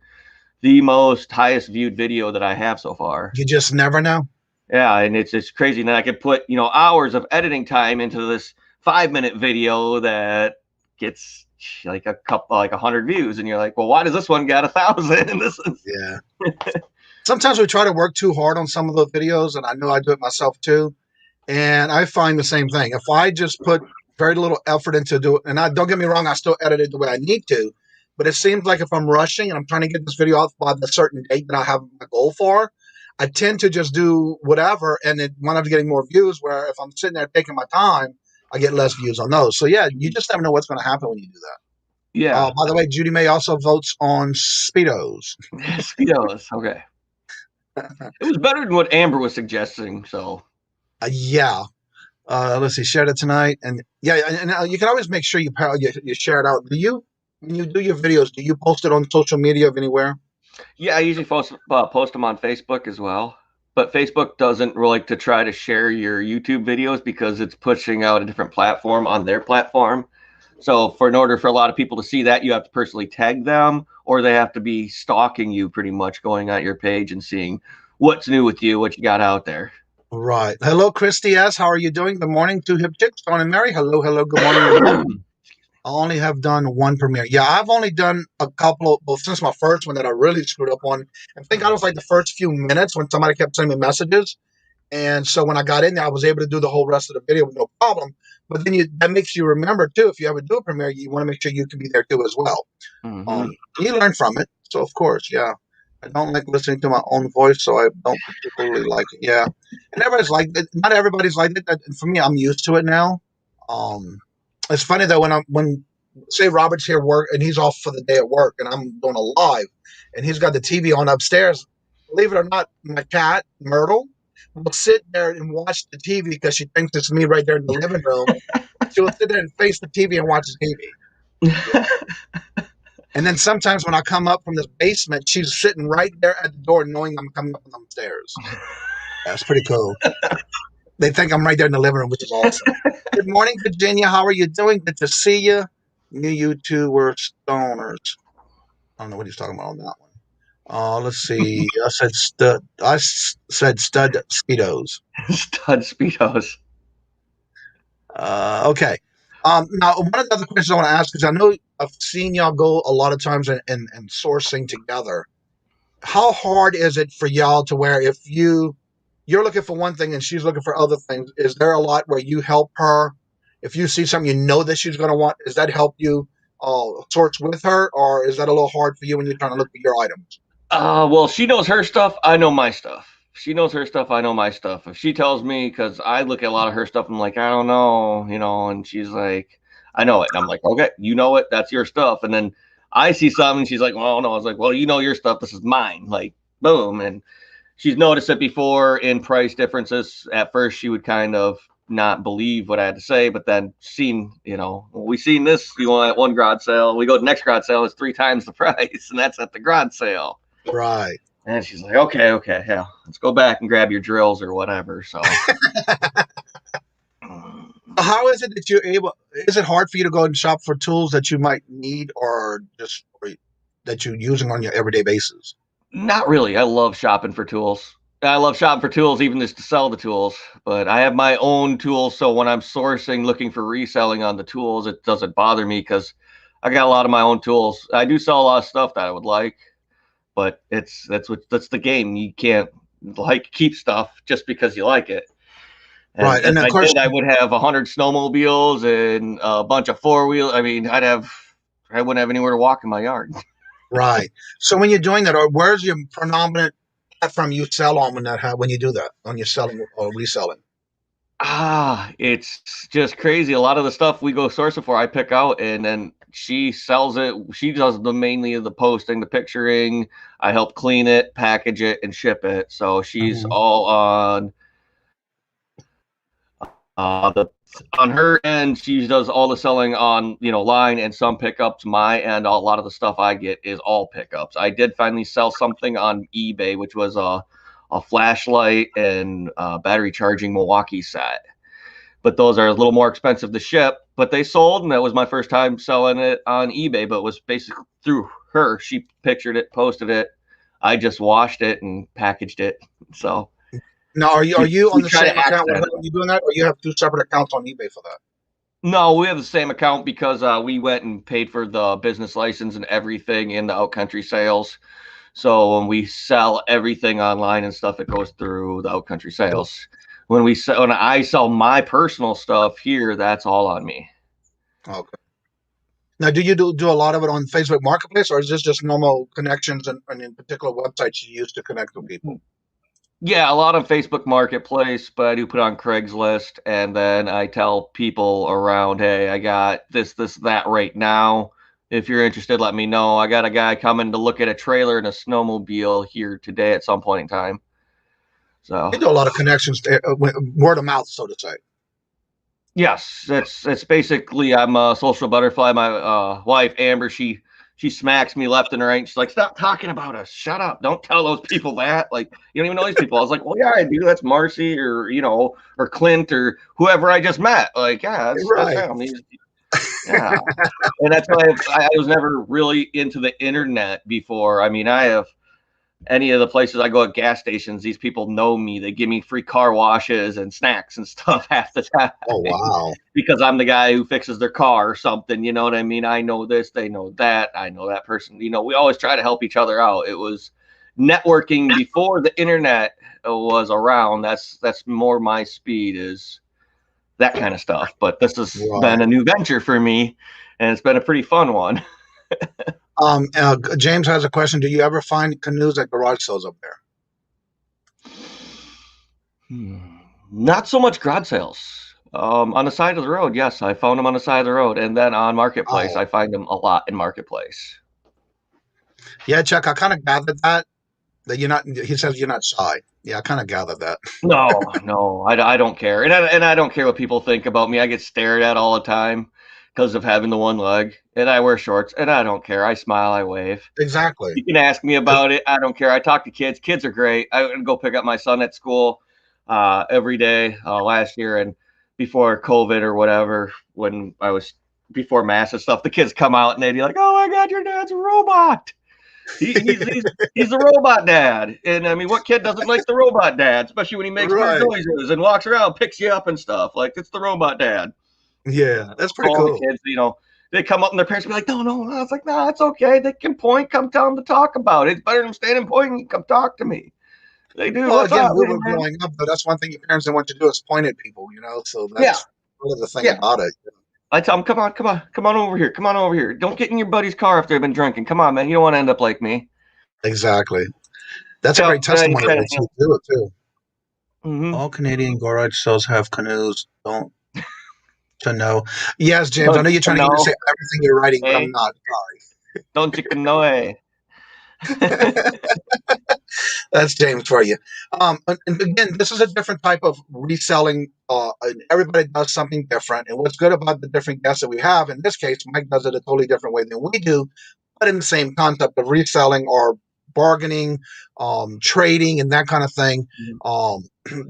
the most highest viewed video that I have so far. You just never know. Yeah, and it's crazy. And then I could put hours of editing time into this 5-minute video that gets like 100 views, and you're like, well, why does this one got 1,000? And this is Sometimes we try to work too hard on some of the videos, and I know I do it myself too. And I find the same thing. If I just put very little effort into it, and don't get me wrong, I still edit it the way I need to, but it seems like if I'm rushing and I'm trying to get this video out by the certain date that I have my goal for, I tend to just do whatever, and it winds up getting more views, where if I'm sitting there taking my time, I get less views on those. So yeah, you just never know what's going to happen when you do that. Yeah. By the way, Judy May also votes on Speedos. Speedos, okay. It was better than what Amber was suggesting, so. Yeah. Let's see, shared it tonight. And yeah, and you can always make sure you share it out. When you do your videos, do you post it on social media of anywhere? Yeah, I usually post them on Facebook as well. But Facebook doesn't like to try to share your YouTube videos because it's pushing out a different platform on their platform. So in order for a lot of people to see that, you have to personally tag them, or they have to be stalking you pretty much, going on your page and seeing what's new with you, what you got out there. Right. Hello, Christy S. How are you doing? Good morning. Two hip chicks. Dawn and Mary. Hello. Good morning. I only have done one premiere. Yeah, I've only done a couple since my first one that I really screwed up on. I think I was like the first few minutes when somebody kept sending me messages. And so when I got in there, I was able to do the whole rest of the video with no problem. But then that makes you remember, too, if you ever do a premiere, you want to make sure you can be there, too, as well. Mm-hmm. You learn from it. So, of course, yeah. I don't like listening to my own voice, so I don't particularly like it. Yeah. And everybody's like it. Not everybody's like it. For me, I'm used to it now. It's funny, though, when say Robert's here work and he's off for the day at work and I'm doing a live and he's got the TV on upstairs, believe it or not, my cat, Myrtle, will sit there and watch the TV because she thinks it's me right there in the living room. She'll sit there and face the TV and watch the TV. And then sometimes when I come up from this basement, she's sitting right there at the door knowing I'm coming up on the stairs. That's pretty cool. They think I'm right there in the living room, which is awesome. Good morning, Virginia. How are you doing? Good to see you. You two were stoners. I don't know what he's talking about on that one. Let's see. I said stud speedos. Stud speedos. Okay. Now, one of the other questions I want to ask, because I know I've seen y'all go a lot of times in sourcing together. How hard is it for y'all to where if you're looking for one thing and she's looking for other things, is there a lot where you help her? If you see something you know that she's going to want, does that help you source with her, or is that a little hard for you when you're trying to look at your items? Well, she knows her stuff. I know my stuff. She knows her stuff. I know my stuff. If she tells me, because I look at a lot of her stuff, I'm like, I don't know, and she's like, I know it. And I'm like, okay, you know it. That's your stuff. And then I see something, and she's like, well, no. I was like, well, you know your stuff. This is mine. Like, boom. And she's noticed it before in price differences. At first, she would kind of not believe what I had to say, but then we seen this, you want at one garage sale. We go to the next garage sale, it's 3 times the price, and that's at the garage sale. Right. And she's like, okay, yeah, let's go back and grab your drills or whatever. So how is it that you're able, is it hard for you to go and shop for tools that you might need or just that you're using on your everyday basis? Not really. I love shopping for tools. I love shopping for tools, even just to sell the tools. But I have my own tools, so when I'm sourcing, looking for reselling on the tools, it doesn't bother me because I got a lot of my own tools. I do sell a lot of stuff that I would like, but that's the game. You can't keep stuff just because you like it. And right, and of course, I would have 100 snowmobiles and a bunch of 4-wheel. I mean, I wouldn't have anywhere to walk in my yard. Right. So when you're doing that, or where's your predominant platform you sell on when you do that, when you're selling or reselling? It's just crazy. A lot of the stuff we go sourcing for, I pick out, and then she sells it. She does mainly the posting, the picturing. I help clean it, package it, and ship it. So she's all on on her end. She does all the selling on line and some pickups. My end, a lot of the stuff I get is all pickups. I did finally sell something on eBay, which was a flashlight and battery charging Milwaukee set, but those are a little more expensive to ship, but they sold, and that was my first time selling it on eBay, but it was basically through her. She pictured it, posted it. I just washed it and packaged it. So now, are you on the same account when you doing that, or you have 2 separate accounts on eBay for that? No, we have the same account because we went and paid for the business license and everything in the Outcountry sales. So when we sell everything online and stuff, it goes through the Outcountry sales. When I sell my personal stuff here, that's all on me. Okay. Now, do you do a lot of it on Facebook Marketplace, or is this just normal connections and in particular websites you use to connect with people? Yeah, a lot on Facebook Marketplace, but I do put on Craigslist, and then I tell people around, hey, I got this, that right now. If you're interested, let me know. I got a guy coming to look at a trailer and a snowmobile here today at some point in time. So you do a lot of connections, word of mouth, so to say. Yes, it's basically, I'm a social butterfly. My wife Amber, she smacks me left and right. She's like, stop talking about us. Shut up. Don't tell those people that. Like, you don't even know these people. I was like, well, yeah, I do. That's Marcy or or Clint or whoever I just met. Like, yeah, that's him. Yeah. And that's why I was never really into the internet before. I mean, I have any of the places I go at gas stations, these people know me. They give me free car washes and snacks and stuff half the time. Oh, wow. Because I'm the guy who fixes their car or something. You know what I mean? I know this, they know that. I know that person. We always try to help each other out. It was networking before the internet was around. That's more my speed, is that kind of stuff. But this has been a new venture for me, and it's been a pretty fun one. James has a question. Do you ever find canoes at garage sales up there? Not so much garage sales. On the side of the road, yes, I found them on the side of the road, and then on Marketplace, I find them a lot in Marketplace. Yeah, Chuck, I kind of gathered that you're not. He says you're not shy. Yeah, I kind of gathered that. No, I don't care, and I don't care what people think about me. I get stared at all the time because of having the one leg, and I wear shorts, and I don't care. I smile, I wave. Exactly. You can ask me about it. I don't care. I talk to kids. Kids are great. I would go pick up my son at school. every day last year, and before COVID or whatever, when I was before mass and stuff, the kids come out and they'd be like, "Oh my God, your dad's a robot. He's the robot dad." And I mean, what kid doesn't like the robot dad, especially when he makes weird Right. noises and walks around, picks you up and stuff? Like, it's the robot dad. Yeah, that's pretty All the cool. kids, they come up and their parents be like, "No, no." I was like, "No, it's okay. They can point. Come tell them to talk about it. It's better than standing pointing. Come talk to me." They do. Well, What's again, up, we man? were growing up, but that's one thing your parents didn't want you to do is point at people, So Yeah, that's part of the thing yeah. about it. I tell them, come on over here. Come on over here. Don't get in your buddy's car if they've been drinking. Come on, man. You don't want to end up like me. Exactly. That's a So, great testimony kinda, to do it too. mm-hmm. All Canadian garage sales have canoes. Don't to know. Yes, James, I know you're trying to get me to say everything you're writing, but I'm not. Sorry. Don't you know? That's James for you. And again, this is a different type of reselling. And everybody does something different. And what's good about the different guests that we have, in this case, Mike does it a totally different way than we do, but in the same concept of reselling or bargaining, trading, and that kind of thing.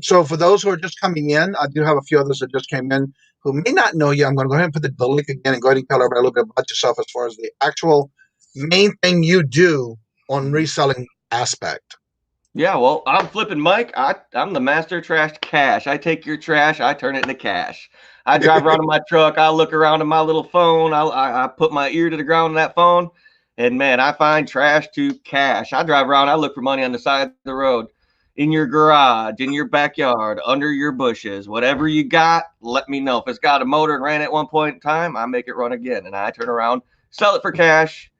So for those who are just coming in, I do have a few others that just came in who may not know you. I'm going to go ahead and put the link again and go ahead and tell everybody a little bit about yourself as far as the actual main thing you do on reselling aspect. Yeah, well, I'm flipping Mike. I'm the master of trash cash. I take your trash, I turn it into cash. I drive around in my truck. I look around at my little phone. I put my ear to the ground on that phone, and man, I find trash to cash. I drive around. I look for money on the side of the road, in your garage, in your backyard, under your bushes, whatever you got. Let me know. If it's got a motor and ran at one point in time, I make it run again, and I turn around, sell it for cash.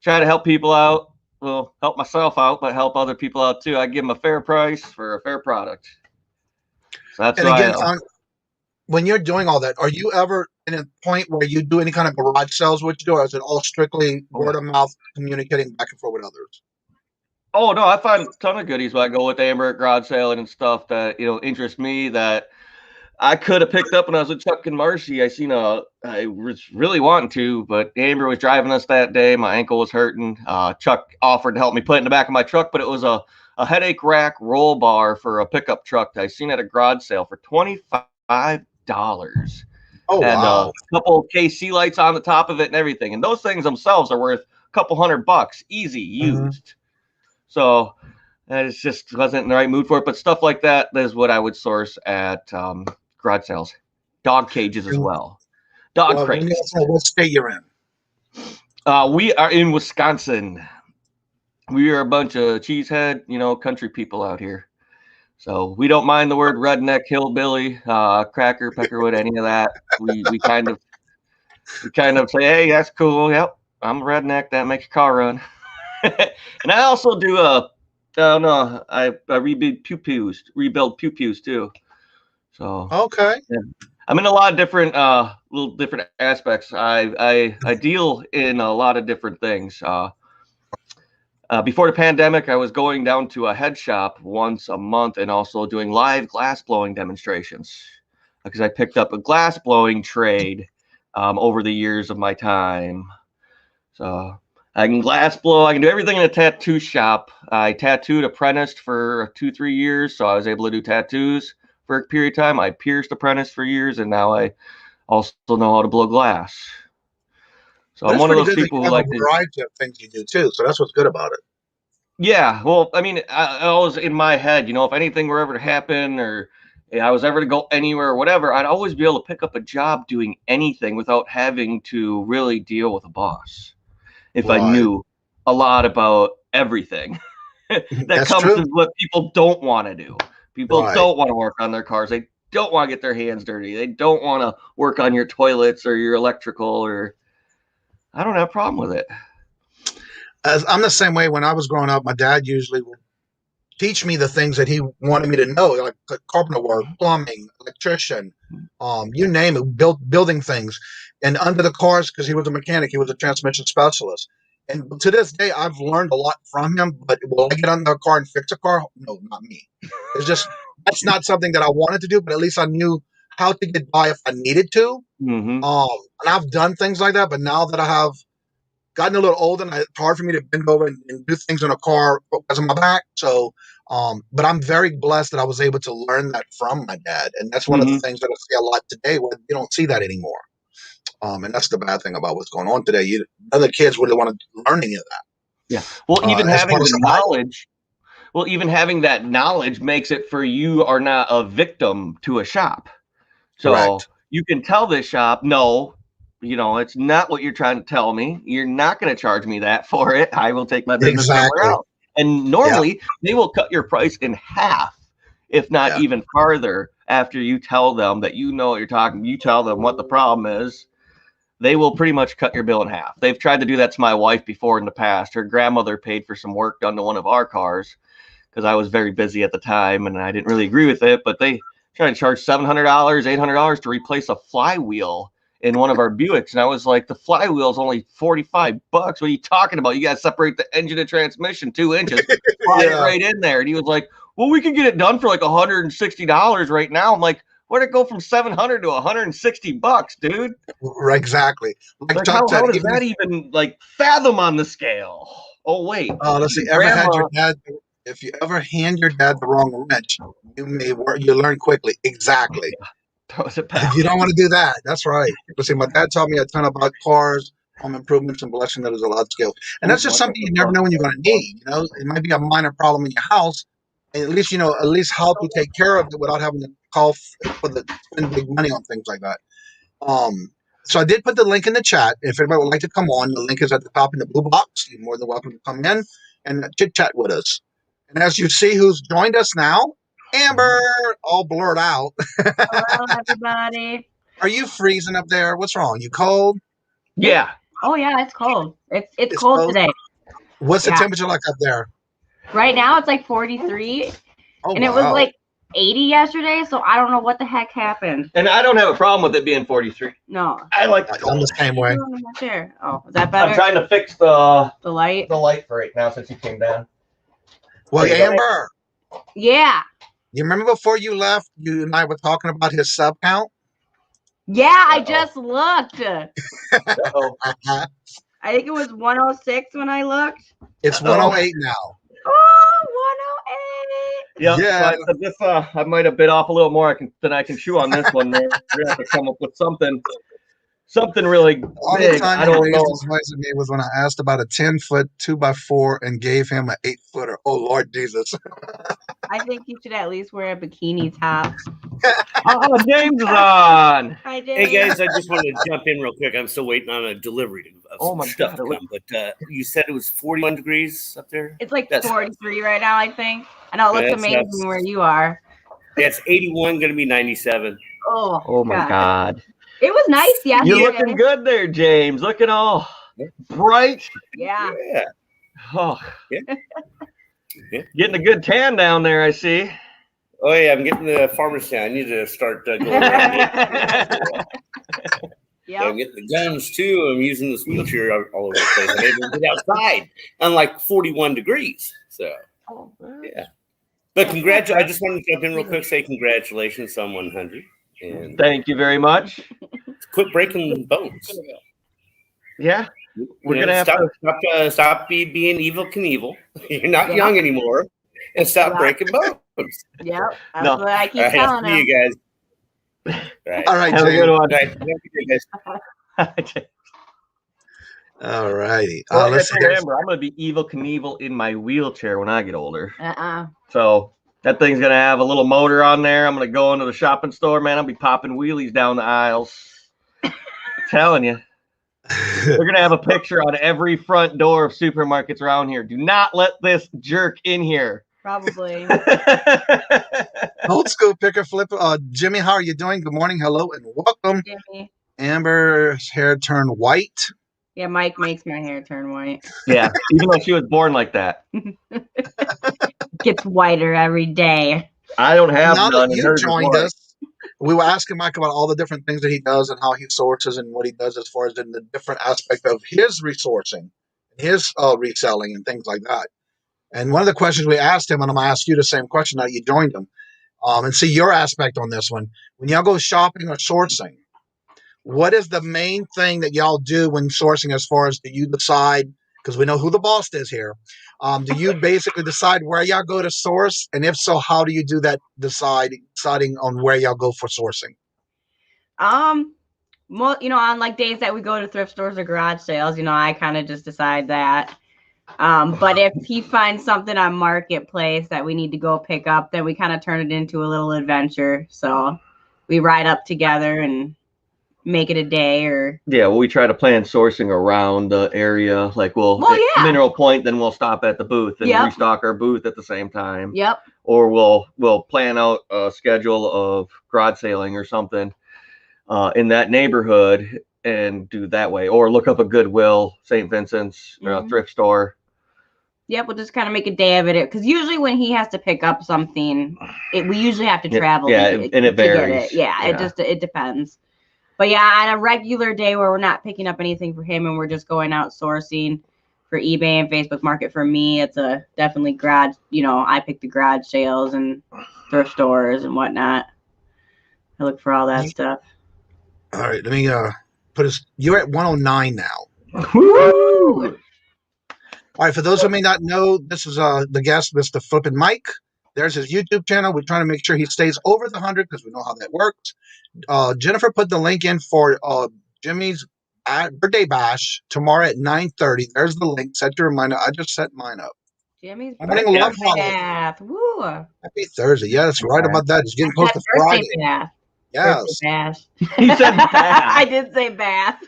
Try to help people out. Well, help myself out, but help other people out too. I give them a fair price for a fair product. So that's And why again, when you're doing all that, are you ever in a point where you do any kind of garage sales with you, or is it all strictly word of mouth, communicating back and forth with others? Oh no, I find a ton of goodies when I go with Amber at garage sale and stuff that interest me that I could have picked up when I was with Chuck and Marcy. I was really wanting to, but Amber was driving us that day. My ankle was hurting. Chuck offered to help me put it in the back of my truck, but it was a headache rack roll bar for a pickup truck that I seen at a garage sale for $25. Oh, and wow. a couple of KC lights on the top of it and everything. And those things themselves are worth a couple $100 easy used. So I just wasn't in the right mood for it. But stuff like that is what I would source at garage sales. Dog cages as well. Dog crates. What state you're in? We are in Wisconsin. We are a bunch of cheesehead, country people out here. So we don't mind the word redneck, hillbilly, cracker, peckerwood, any of that. We kind of say, hey, that's cool. Yep, I'm a redneck. That makes your car run. And I also do I rebuild pew-pews too. So okay, yeah. I'm in a lot of different little different aspects. I deal in a lot of different things. Before the pandemic, I was going down to a head shop once a month and also doing live glass blowing demonstrations because I picked up a glass blowing trade over the years of my time. So I can glass blow. I can do everything in a tattoo shop. I tattooed apprenticed for 2-3 years, so I was able to do tattoos for a period of time. I pierced apprentice for years, and now I also know how to blow glass. So I'm one of those people who like a variety of things you do too. So that's what's good about it. Yeah, well, I mean, I was in my head, if anything were ever to happen or I was ever to go anywhere or whatever, I'd always be able to pick up a job doing anything without having to really deal with a boss. If I knew a lot about everything that comes to what people don't want to do. People don't want to work on their cars. They don't want to get their hands dirty. They don't want to work on your toilets or your electrical or I don't have a problem with it. I'm the same way. When I was growing up, my dad usually would teach me the things that he wanted me to know, like carpenter work, plumbing, electrician, you name it, building things. And under the cars, because he was a mechanic, he was a transmission specialist. And to this day, I've learned a lot from him. But will I get under a car and fix a car? No, not me. It's just that's not something that I wanted to do. But at least I knew how to get by if I needed to. Mm-hmm. And I've done things like that. But now that I have gotten a little older, and it's hard for me to bend over and do things in a car because of my back. So But I'm very blessed that I was able to learn that from my dad. And that's one of the things that I see a lot today where you don't see that anymore. And that's the bad thing about what's going on today. None of the kids really want to learn any of that. Yeah. Well, even having the knowledge, even having that knowledge makes it for you are not a victim to a shop. So Correct. You can tell this shop, no, it's not what you're trying to tell me. You're not going to charge me that for it. I will take my business somewhere else. And normally they will cut your price in half, if not even farther, after you tell them that you know what you're talking. You tell them what the problem is. They will pretty much cut your bill in half. They've tried to do that to my wife before in the past. Her grandmother paid for some work done to one of our cars because I was very busy at the time and I didn't really agree with it. But they tried to charge $700, $800 to replace a flywheel in one of our Buicks. And I was like, the flywheel is only $45. What are you talking about? You got to separate the engine and transmission 2 inches, slide it right in there. And he was like, well, we can get it done for like $160 right now. I'm like, where'd it go from $700 to $160, dude? Right, exactly. Like how does that even like fathom on the scale? Oh wait. Let's see. If you ever hand your dad the wrong wrench, you learn quickly. Exactly. Throws it back. If you don't want to do that, that's right. Let's see. My dad taught me a ton about cars, home improvements, and blessing that is a lot skill. And that's just something you never know when you're going to need. It might be a minor problem in your house. And at least how to take care of it without having to call spend big money on things like that. So I did put the link in the chat. If anybody would like to come on, the link is at the top in the blue box. You're more than welcome to come in and chit chat with us. And as you see, who's joined us now, Amber, all blurred out. Hello, everybody. Are you freezing up there? What's wrong? You cold? Yeah. Oh yeah, it's cold. It's cold today. What's the temperature like up there? Right now it's like 43, and it was like 80 yesterday. So I don't know what the heck happened. And I don't have a problem with it being 43. No, I like the I'm the same way. Oh, is that better? I'm trying to fix the light. The light for right now since you came down. Well, Amber. Yeah. You remember before you left, you and I were talking about his sub count? Yeah, I just looked. I think it was 106 when I looked. It's 108 now. Oh, 108. Yeah. So I might have bit off a little more than I can chew on this one. We're gonna have to come up with something really big. I don't know. It was when I asked about a 10-foot 2x4 and gave him an 8-footer. Oh Lord Jesus! I think you should at least wear a bikini top. Oh, James is on. Hi, James. Hey guys, I just wanted to jump in real quick. I'm still waiting on a delivery of some stuff to come. But you said it was 41 degrees up there. It's like 43 right now, I think. I know it looks amazing where you are. Yeah, it's 81, going to be 97. Oh my God. It was nice yesterday. You're looking good there, James. Looking all bright. Yeah. Oh. Yeah. Getting a good tan down there, I see. Oh, yeah, I'm getting the farmer's tan. I need to start going around it. Yeah, I'm getting the guns, too. I'm using this wheelchair all over the place. I'm able to get outside on like 41 degrees. So, yeah. But I just wanted to jump in real quick, say congratulations on 100. And thank you very much. Quit breaking bones. Yeah. We're going to have to stop being evil Knievel. You're not young anymore. And stop breaking bones. Yep. That's what I keep telling them. See you guys. All right. Have a good one. All righty. Let's remember, I'm going to be evil Knievel in my wheelchair when I get older. So that thing's going to have a little motor on there. I'm going to go into the shopping store, man. I'll be popping wheelies down the aisles. I'm telling you. They're going to have a picture on every front door of supermarkets around here. Do not let this jerk in here. Probably. Old school picker flip. Jimmy, how are you doing? Good morning. Hello and welcome. Jimmy. Amber's hair turned white. Yeah, Mike makes my hair turn white. Yeah, even though she was born like that. Gets whiter every day. I don't have none. Now that you joined us, we were asking Mike about all the different things that he does and how he sources and what he does as far as in the different aspect of his resourcing, his reselling and things like that. And one of the questions we asked him, and I'm going to ask you the same question now that you joined him, and see your aspect on this one. When y'all go shopping or sourcing, what is the main thing that y'all do when sourcing as far as do you decide? because we know who the boss is here. Do you basically decide where y'all go to source? And if so, how do you do that deciding on where y'all go for sourcing? Well, on like days that we go to thrift stores or garage sales, I kind of just decide that. But if he finds something on Marketplace that we need to go pick up, then we kind of turn it into a little adventure. So we ride up together and make it a day. Or we try to plan sourcing around the area. Like we'll Mineral Point, then we'll stop at the booth and restock our booth at the same time. Yep. Or we'll plan out a schedule of garage sailing or something in that neighborhood and do that way. Or look up a Goodwill, St. Vincent's thrift store. Yep, we'll just kind of make a day of it. Because usually when he has to pick up something, we usually have to travel. And it varies. It depends. But on a regular day where we're not picking up anything for him and we're just going out sourcing for eBay and Facebook Market, for me, it's definitely garage. I pick the garage sales and thrift stores and whatnot. I look for all that stuff. All right, let me you're at 109 now. Woo! All right, for those who may not know, this is the guest, Mr. Flippin' Mike. There's his YouTube channel. We're trying to make sure he stays over the 100 because we know how that works. Jennifer put the link in for Jimmy's birthday bash tomorrow at 9:30. There's the link. Set your reminder. I just set mine up. Jimmy's birthday bath. Woo! Happy Thursday. Yeah, that's right about that. It's getting close to Friday. Bath. Yes. Bath. He said bath. I did say bath.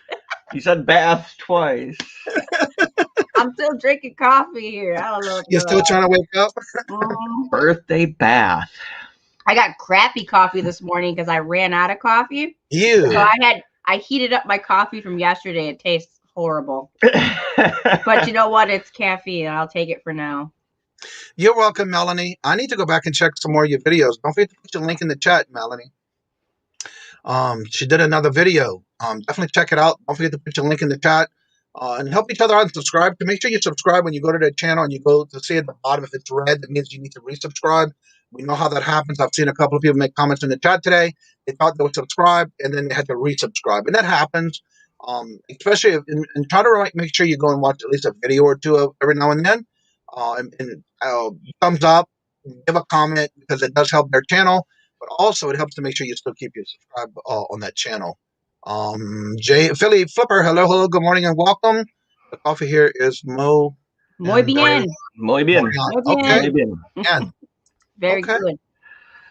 You said bath twice. I'm still drinking coffee here. I don't know. You're still trying to wake up? Birthday bath. I got crappy coffee this morning because I ran out of coffee. Ew. So I heated up my coffee from yesterday. It tastes horrible. But you know what? It's caffeine. I'll take it for now. You're welcome, Melanie. I need to go back and check some more of your videos. Don't forget to put your link in the chat, Melanie. She did another video. Definitely check it out. Don't forget to put your link in the chat. And help each other out and subscribe. To make sure you subscribe when you go to their channel and you go to see at the bottom if it's red, that means you need to resubscribe. We know how that happens. I've seen a couple of people make comments in the chat today. They thought they would subscribe and then they had to resubscribe, and that happens. Especially and try to make sure you go and watch at least a video or two every now and then. Thumbs up, give a comment because it does help their channel, but also it helps to make sure you still keep your subscribe on that channel. Philly Flipper, hello, good morning and welcome. The coffee here is Muy bien. Okay. Very good.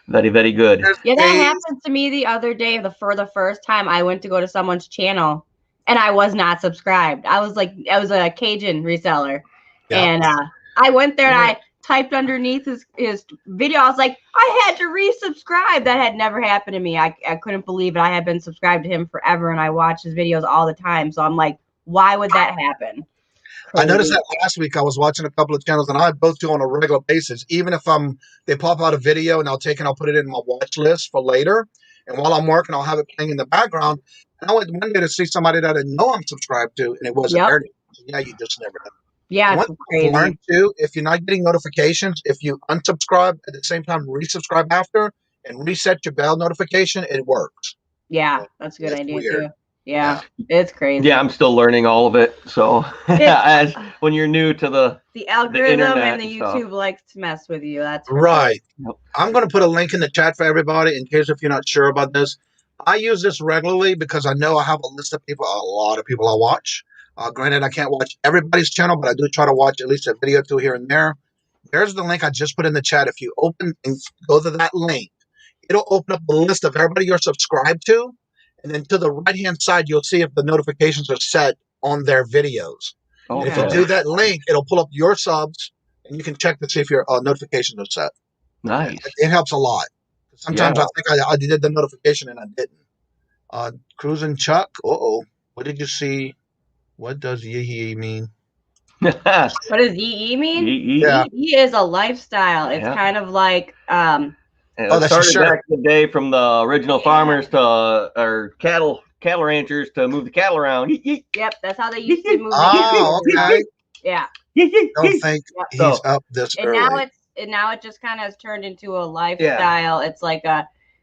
Very, very good. Yeah, that happened to me the other day. For the first time, I went to go to someone's channel and I was not subscribed. I was a Kajun reseller, and I went there and I typed underneath his video. I was like, I had to resubscribe. That had never happened to me. I couldn't believe it. I had been subscribed to him forever and I watch his videos all the time. So I'm like, why would that happen? I noticed that last week. I was watching a couple of channels and I both do on a regular basis. Even if they pop out a video and I'll put it in my watch list for later. And while I'm working, I'll have it playing in the background. And I went one day to see somebody that I know I'm subscribed to, and it wasn't there. Yeah, you just never know. Yeah, it's crazy. Learn too, if you're not getting notifications, if you unsubscribe at the same time, resubscribe after, and reset your bell notification, it works. Yeah, that's a good idea too. Yeah, it's crazy. Yeah, I'm still learning all of it. So as when you're new to the algorithm and the YouTube likes to mess with you. That's right. Yep. I'm going to put a link in the chat for everybody in case if you're not sure about this. I use this regularly because I know I have a list of people, a lot of people I watch. Granted, I can't watch everybody's channel, but I do try to watch at least a video or two here and there. There's the link I just put in the chat. If you open and go to that link, it'll open up the list of everybody you're subscribed to. And then to the right-hand side, you'll see if the notifications are set on their videos. Okay. If you do that link, it'll pull up your subs, and you can check to see if your notifications are set. Nice. It helps a lot. Sometimes I think I did the notification and I didn't. Cruising Chuck. Uh-oh. What did you see? What does yee mean? What does yee mean? Yee is a lifestyle. It's kind of like it started back in the day from the original farmers to or cattle ranchers to move the cattle around. Yep, that's how they used to move. Okay. Yeah. Don't think he's up this early. And now it just kind of has turned into a lifestyle. It's like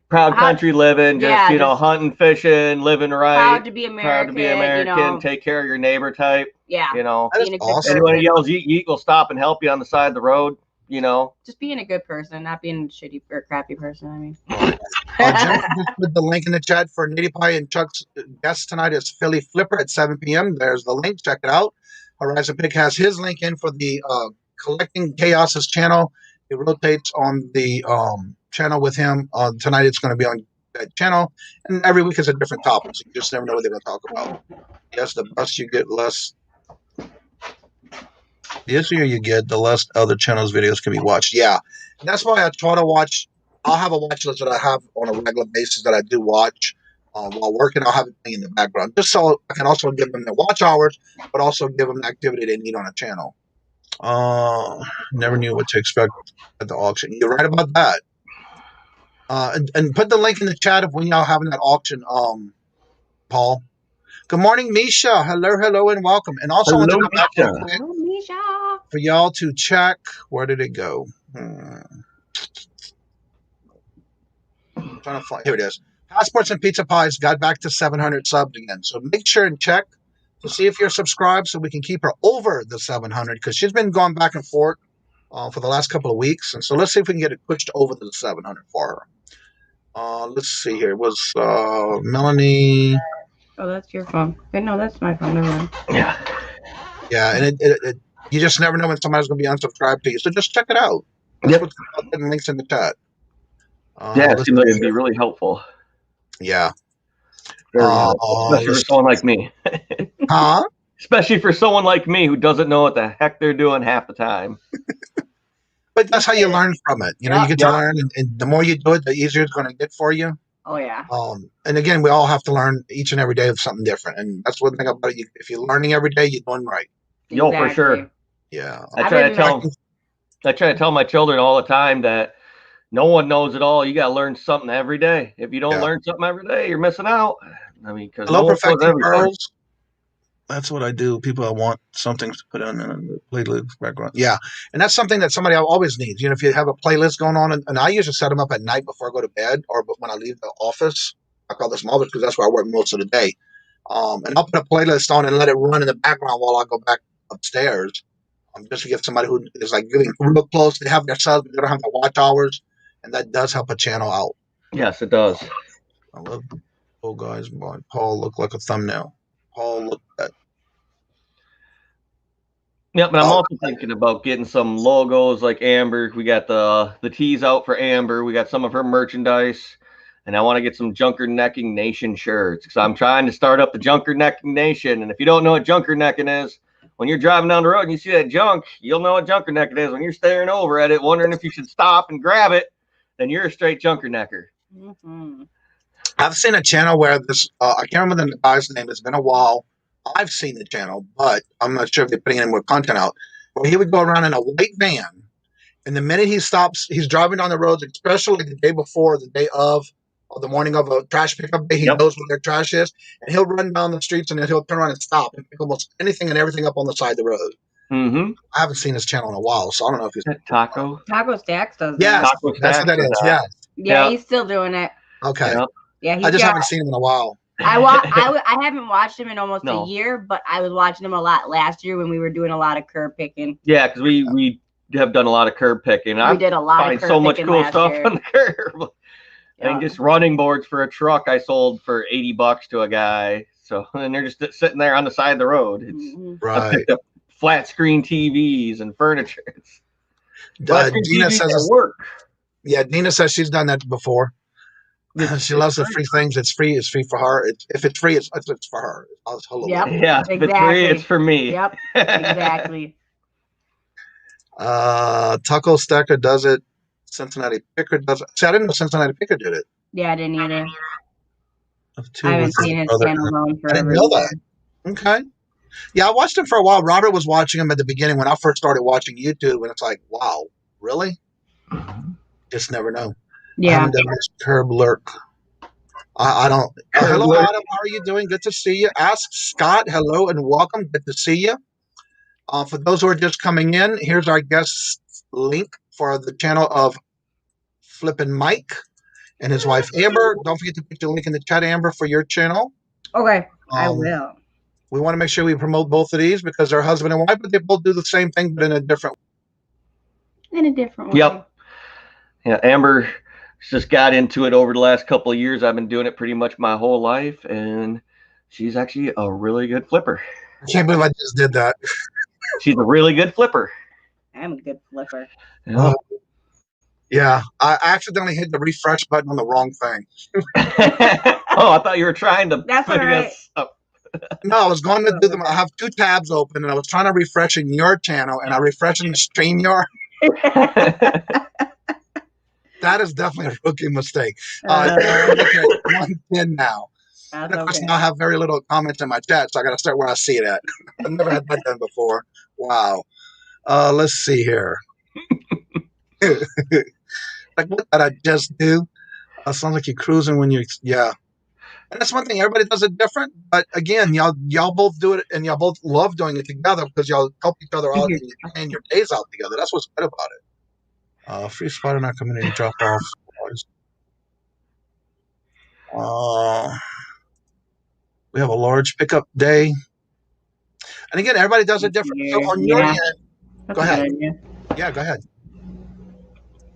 proud country living, just yeah, you know, just hunting, fishing, living right, proud to be American, proud to be American, you know. take care of your neighbor type. Yeah, you know, That is being a good awesome. anyone who person. yells "yeet yeet" will stop and help you on the side of the road. You know, Just being a good person, not being a shitty or crappy person. I mean, Jennifer just put the link in the chat for Nitty Pie, and Chuck's guest tonight is Philly Flipper at 7 p.m. There's the link. Check it out. Horizon Pig has his link in for the Collecting Chaos's channel. It rotates on the channel with him. Tonight it's going to be on that channel, and every week is a different topic, so you just never know what they're going to talk about. Yes, the bus you get less. The easier you get, the less other channels' videos can be watched. Yeah, and that's why I try to watch. I'll have a watch list that I have on a regular basis that I do watch while working. I'll have it in the background, just so I can also give them their watch hours, but also give them the activity they need on a channel. Never knew what to expect at the auction. You're right about that. And put the link in the chat of when y'all having that auction, Paul. Good morning, Misha. Hello, and welcome. And also, I want to go back real quick for y'all to check. Where did it go? I'm trying to find. Here it is. Passports and Pizza Pies got back to 700 subs again. So make sure and check to see if you're subscribed so we can keep her over the 700 because she's been going back and forth for the last couple of weeks. And so let's see if we can get it pushed over to the 700 for her. Let's see here. It was Melanie. Oh, that's your phone. No, that's my phone. Never mind. Yeah, and it you just never know when somebody's going to be unsubscribed to you. So just check it out. That's what's putting links in the chat. it seems like it'd be really helpful. Yeah. Especially for someone like me. Huh? Especially for someone like me who doesn't know what the heck they're doing half the time. But that's how you learn from it. You know, you get to learn, and the more you do it, the easier it's going to get for you. Oh, yeah. And again, we all have to learn each and every day of something different. And that's one thing about it. If you're learning every day, you're doing right. Yo, for sure. Yeah. I try to tell my children all the time that no one knows it all. You got to learn something every day. If you don't learn something every day, you're missing out. I mean, because Hello, Perfecting Girls. That's what I do. People, I want something to put in the playlist background. Yeah, and that's something that somebody always needs. You know, if you have a playlist going on, and I usually set them up at night before I go to bed, or when I leave the office. I call this my office because that's where I work most of the day. And I'll put a playlist on and let it run in the background while I go back upstairs. Just to give somebody who is like getting real close, they have their subs, but they don't have the watch hours, and that does help a channel out. Yes, it does. I love guys. Paul looked like a thumbnail. Paul looked at. Yeah, but I'm also thinking about getting some logos like Amber. We got the tees out for Amber. We got some of her merchandise. And I want to get some Junker Necking Nation shirts. So I'm trying to start up the Junker Necking Nation. And if you don't know what Junker Necking is, when you're driving down the road and you see that junk, you'll know what Junker Necking is. When you're staring over at it, wondering if you should stop and grab it, then you're a straight Junker Necker. Mm-hmm. I've seen a channel where this, I can't remember the guy's name. It's been a while. I've seen the channel, but I'm not sure if they're putting any more content out. Where he would go around in a white van, and the minute he stops, he's driving down the roads, especially the day before, the day of, or the morning of a trash pickup day. He knows where their trash is, and he'll run down the streets, and then he'll turn around and stop and pick almost anything and everything up on the side of the road. Mm-hmm. I haven't seen his channel in a while, so I don't know if he's Taco Stacks does. Yeah, that. that's what that is. Yeah. Yeah, he's still doing it. Okay. Yeah, I just haven't seen him in a while. I haven't watched him in almost a year, but I was watching him a lot last year when we were doing a lot of curb picking. Yeah, because we have done a lot of curb picking. We did a lot of curb so much picking cool last stuff year. on the curb. I mean, just running boards for a truck I sold for $80 to a guy. So, and they're just sitting there on the side of the road. It's I picked up flat screen TVs and furniture. Dina says work. Yeah, Dina says she's done that before. She loves the free things. It's free. It's free for her. If it's free, it's for her. Yep. Yeah. If it's free, it's for me. Yep. Exactly. Taco Stacker does it. Cincinnati Picker does it. See, I didn't know Cincinnati Picker did it. Yeah, I didn't either. I haven't seen his channel going forever. I didn't know that. Okay. Yeah, I watched him for a while. Robert was watching him at the beginning when I first started watching YouTube, and it's like, wow, really? Just never know. Yeah. Curb Lurk. I don't. Hello, Adam. How are you doing? Good to see you. Ask Scott. Hello and welcome. Good to see you. For those who are just coming in, here's our guest link for the channel of Flippin' Mike. and his wife Amber. Don't forget to put your link in the chat, Amber, for your channel. Okay, I will. We want to make sure we promote both of these because they're husband and wife, but they both do the same thing, but in a different way. Yep. Yeah, Amber just got into it over the last couple of years. I've been doing it pretty much my whole life, and she's actually a really good flipper. I can't believe I just did that. She's a really good flipper. I'm a good flipper. Yeah. Yeah, I accidentally hit the refresh button on the wrong thing. Oh, I thought you were trying to That's all right. us up. No, I was going to do them. I have 2 tabs open, and I was trying to refresh in your channel, and I refreshed in the StreamYard. That is definitely a rookie mistake. Look at 110 now. And of course, now I have very little comments in my chat, so I got to start where I see it at. I've never had that done before. Wow. Let's see here. Like, what did I just do? Sounds like you're cruising when you, yeah. And that's one thing. Everybody does it different. But again, y'all both do it, and y'all both love doing it together because y'all help each other out and you plan your days out together. That's what's good about it. Free spot in our community drop off. We have a large pickup day. And again, everybody does it different. So on your end, go ahead. Yeah, go ahead.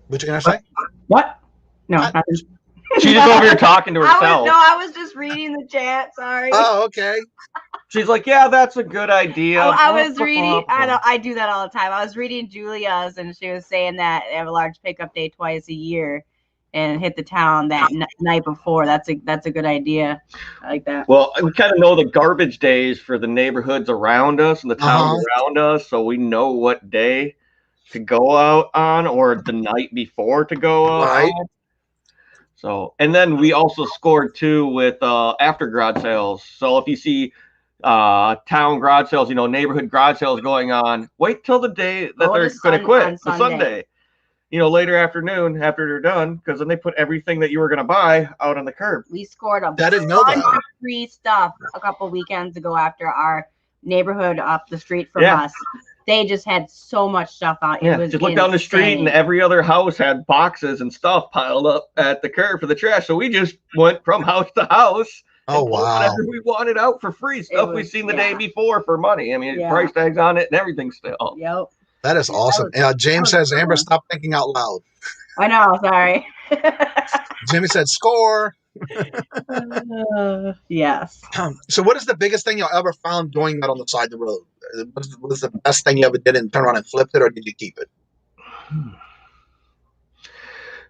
What you gonna say? What? No, nothing. She's just over here talking to herself. I was just reading the chat. Sorry. Oh, okay. She's like, yeah, that's a good idea. I was reading. I do that all the time. I was reading Julia's, and she was saying that they have a large pickup day twice a year, and hit the town that night before. That's a good idea. I like that. Well, we kind of know the garbage days for the neighborhoods around us and the towns around us, so we know what day to go out on or the night before to go out on. So, and then we also scored too with after garage sales. So if you see town garage sales, neighborhood garage sales going on, wait till the day that they're going to quit, the Sunday. Later afternoon after they're done, because then they put everything that you were going to buy out on the curb. We scored a bunch of free stuff a couple weekends ago after our neighborhood up the street from us. They just had so much stuff out. Yeah, just look down the street and every other house had boxes and stuff piled up at the curb for the trash. So we just went from house to house. Oh, wow. Whatever we wanted out for free. Stuff we seen the day before for money. I mean, price tags on it and everything still. Yep. That is awesome. James says, Amber, stop thinking out loud. I know. Sorry. Jimmy said, score. Yes. So what is the biggest thing y'all ever found doing that on the side of the road? What was the best thing you ever did and turn around and flipped it, or did you keep it?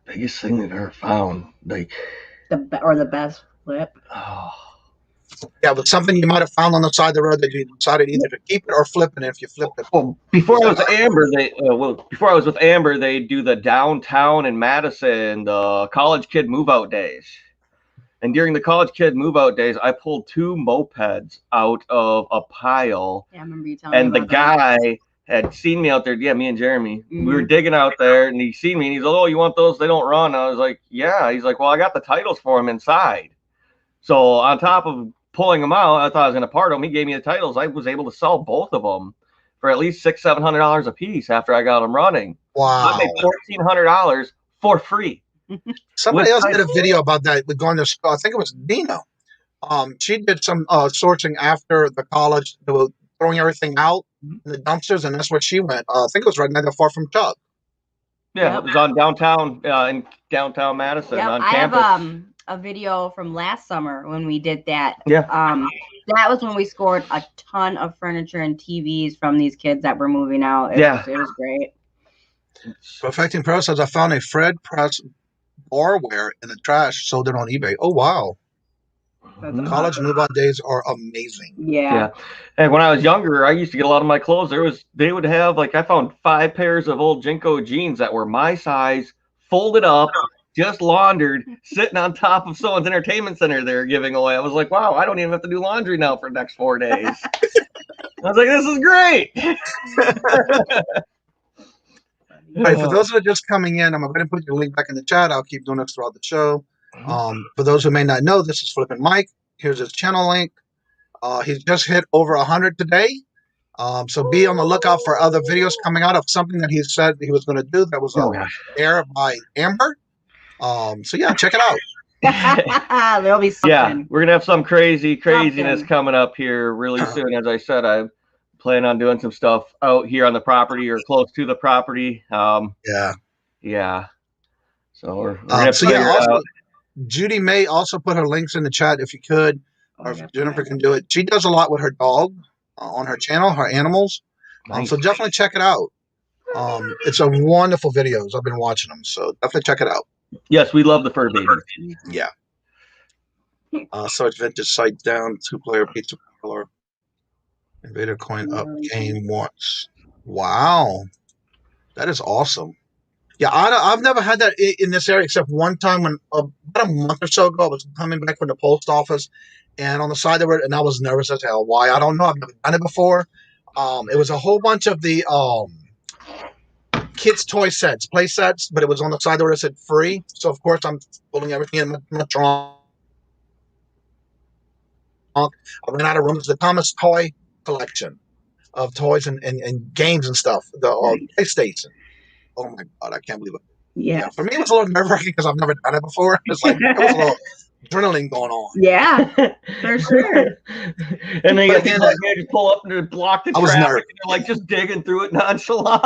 Biggest thing that I ever found, like the best flip. Oh. Yeah, but something you might have found on the side of the road that you decided either to keep it or flip it. If you flipped it, well, before I was with Amber, they do the downtown in Madison, the college kid move out days. And during the college kid move out days, I pulled 2 mopeds out of a pile. Yeah, I remember you telling me. And the guy had seen me out there. Yeah, me and Jeremy. Mm-hmm. We were digging out there, and he seen me, and he's like, "Oh, you want those? They don't run." I was like, "Yeah." He's like, "Well, I got the titles for them inside." So on top of pulling them out, I thought I was going to part them. He gave me the titles. I was able to sell both of them for at least $600-700 a piece after I got them running. Wow! I made $1,400 for free. Somebody else did a video about that with going to school. I think it was Dino. She did some sourcing after the college. They were throwing everything out in the dumpsters, and that's where she went. I think it was right not that far from Chuck. Yeah, it was on downtown in downtown Madison on campus. I have a video from last summer when we did that. Yeah. That was when we scored a ton of furniture and TVs from these kids that were moving out. It was great. Perfecting Pro says, I found a Fred Press barware in the trash, sold it on eBay. Oh, wow. College move-out days are amazing. Yeah. And when I was younger, I used to get a lot of my clothes. They would have, like, I found 5 pairs of old Jinko jeans that were my size, folded up, just laundered, sitting on top of someone's entertainment center they're giving away. I was like, wow, I don't even have to do laundry now for the next 4 days. I was like, this is great. All right, for those that are just coming in, I'm going to put your link back in the chat. I'll keep doing this throughout the show. For those who may not know, this is Flippin' Mike. Here's his channel link. He's just hit over 100 today. So be on the lookout for other videos coming out of something that he said he was going to do that was aired by Amber. So yeah, check it out. There'll be something. Yeah, we're gonna have some craziness coming up here really soon. As I said, I plan on doing some stuff out here on the property or close to the property. Yeah. So we're gonna figure it out. Judy May also put her links in the chat if you could, or if Jennifer can do it. She does a lot with her dog on her channel, her animals. Nice. So definitely check it out. It's a wonderful videos. I've been watching them, so definitely check it out. Yes, we love the fur baby. Yeah. So it's vintage site down, 2-player pizza parlor. Invader coin up game once. Wow. That is awesome. Yeah, I've never had that in this area except one time when about a month or so ago I was coming back from the post office, and on the side of the road, and I was nervous as hell. Why? I don't know. I've never done it before. It was a whole bunch of the kids' toy sets, play sets, but it was on the side of the road that said free. So of course I'm pulling everything in my trunk. I ran out of room. It's the Thomas Toy collection of toys and games and stuff. The PlayStation. Oh my God, I can't believe it. Yeah. For me, it was a little nerve-wracking because I've never done it before. It's like there was a little adrenaline going on. Yeah, for sure. And then you just pull up and block the traffic. And you're like just digging through it nonchalant.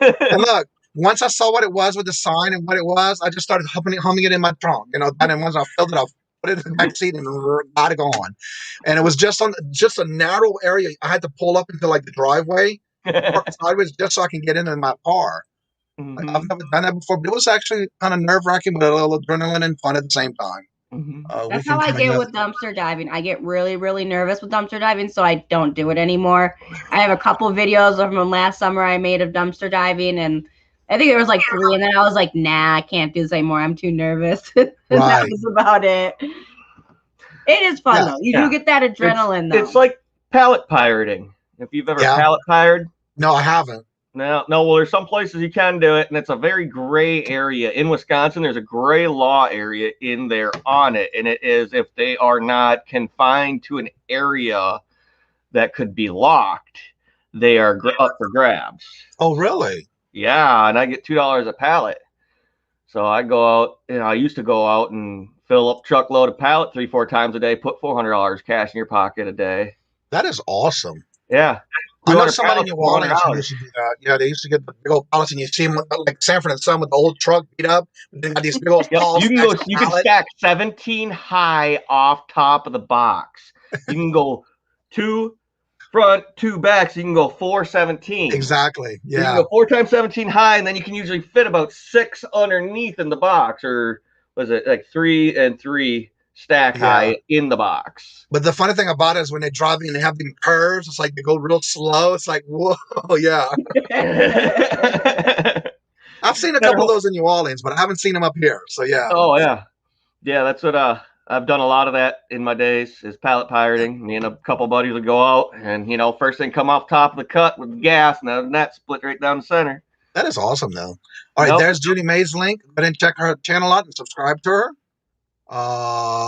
And look, once I saw what it was with the sign and what it was, I just started humming it in my trunk. And then once I filled it up, put it in the back seat and got it going. And it was just a narrow area. I had to pull up into like the driveway. Sideways just so I can get into my car. I've never done that before, but it was actually kind of nerve-wracking, but a little adrenaline and fun at the same time. That's how I get with dumpster diving. I get really, really nervous with dumpster diving, so I don't do it anymore. I have a couple of videos from last summer I made of dumpster diving, and I think there was like 3, and then I was like, nah, I can't do this anymore. I'm too nervous. That was about it. It is fun, though. You do get that adrenaline, though. It's like pallet pirating. If you've ever pallet pirated. No, I haven't. No. Well, there's some places you can do it, and it's a very gray area. In Wisconsin, there's a gray law area in there on it, and it is if they are not confined to an area that could be locked, they are up for grabs. Oh, really? Yeah, and I get $2 a pallet. So I go out, I used to go out and fill up truckload of pallet 3-4 times a day, put $400 cash in your pocket a day. That is awesome. Yeah. I know somebody in New Orleans used to do that. Yeah, they used to get the big old pallets, and you see them like Sanford and Son with the old truck beat up. They got these big old balls. You can stack 17 high off top of the box. You can go 2 front, 2 backs. You can go 4 17. Exactly. Yeah. So you can go 4 times 17 high, and then you can usually fit about 6 underneath in the box, or was it like 3 and 3 stack high in the box. But the funny thing about it is when they drive and they have them curves, it's like they go real slow. It's like, whoa, yeah. I've seen a couple of those in New Orleans, but I haven't seen them up here. So yeah. Oh yeah. Yeah, that's what I've done a lot of that in my days is pallet pirating. Me and a couple buddies would go out and first thing come off top of the cut with gas, and then that split right down the center. That is awesome though. All right, there's Judy May's link. Go ahead and check her channel out and subscribe to her.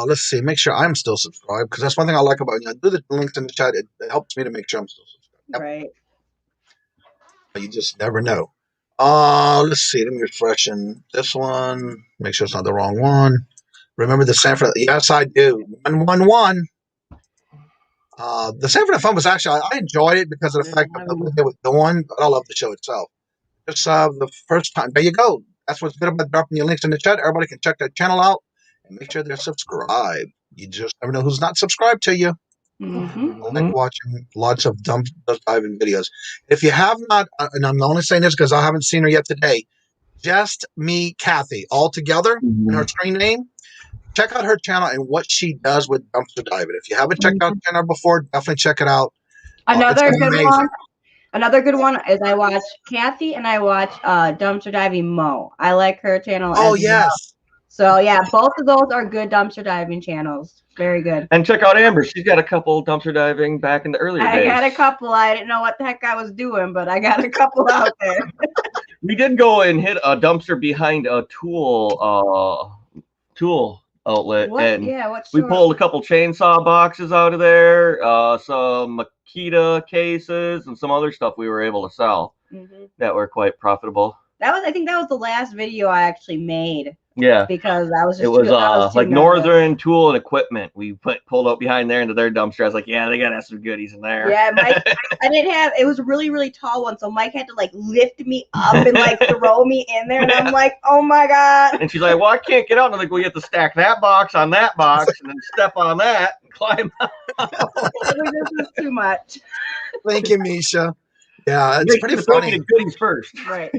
Let's see. Make sure I'm still subscribed because that's one thing I like about do the links in the chat. It helps me to make sure I'm still subscribed. Right. You just never know. Let's see. Let me refresh in this one. Make sure it's not the wrong one. Remember the Sanford? Yes, I do. 111. The Sanford and Fun was actually I enjoyed it because of the fact of what they were doing, but I love the show itself. Just the first time. There you go. That's what's good about dropping your links in the chat. Everybody can check their channel out. And make sure they're subscribed. You just never know who's not subscribed to you. I like watching lots of dumb diving videos. If you have not, and I'm only saying this because I haven't seen her yet today, Just Me Kathy, all together in her screen name. Check out her channel and what she does with dumpster diving. If you haven't checked out her channel before, definitely check it out. Another good one is I watch Kathy and I watch Dumpster Diving Mo. I like her channel. Oh, yes. Well. So, yeah, both of those are good dumpster diving channels. Very good. And check out Amber. She's got a couple dumpster diving back in the earlier days. I got a couple. I didn't know what the heck I was doing, but I got a couple out there. We did go and hit a dumpster behind a tool outlet. What? And what we pulled a couple chainsaw boxes out of there, some Makita cases, and some other stuff we were able to sell that were quite profitable. I think that was the last video I actually made. Yeah, because I was just it was like nervous. Northern Tool and Equipment. We pulled up behind there into their dumpster. I was like, yeah, they gotta have some goodies in there. Yeah, Mike, it was a really, really tall one, so Mike had to like lift me up and like throw me in there, and I'm like, oh my god. And she's like, well, I can't get out. And I'm like, well, you have to stack that box on that box and then step on that and climb out. This is too much. Thank you, Misha. Yeah, it's pretty funny. Goodies first. Right.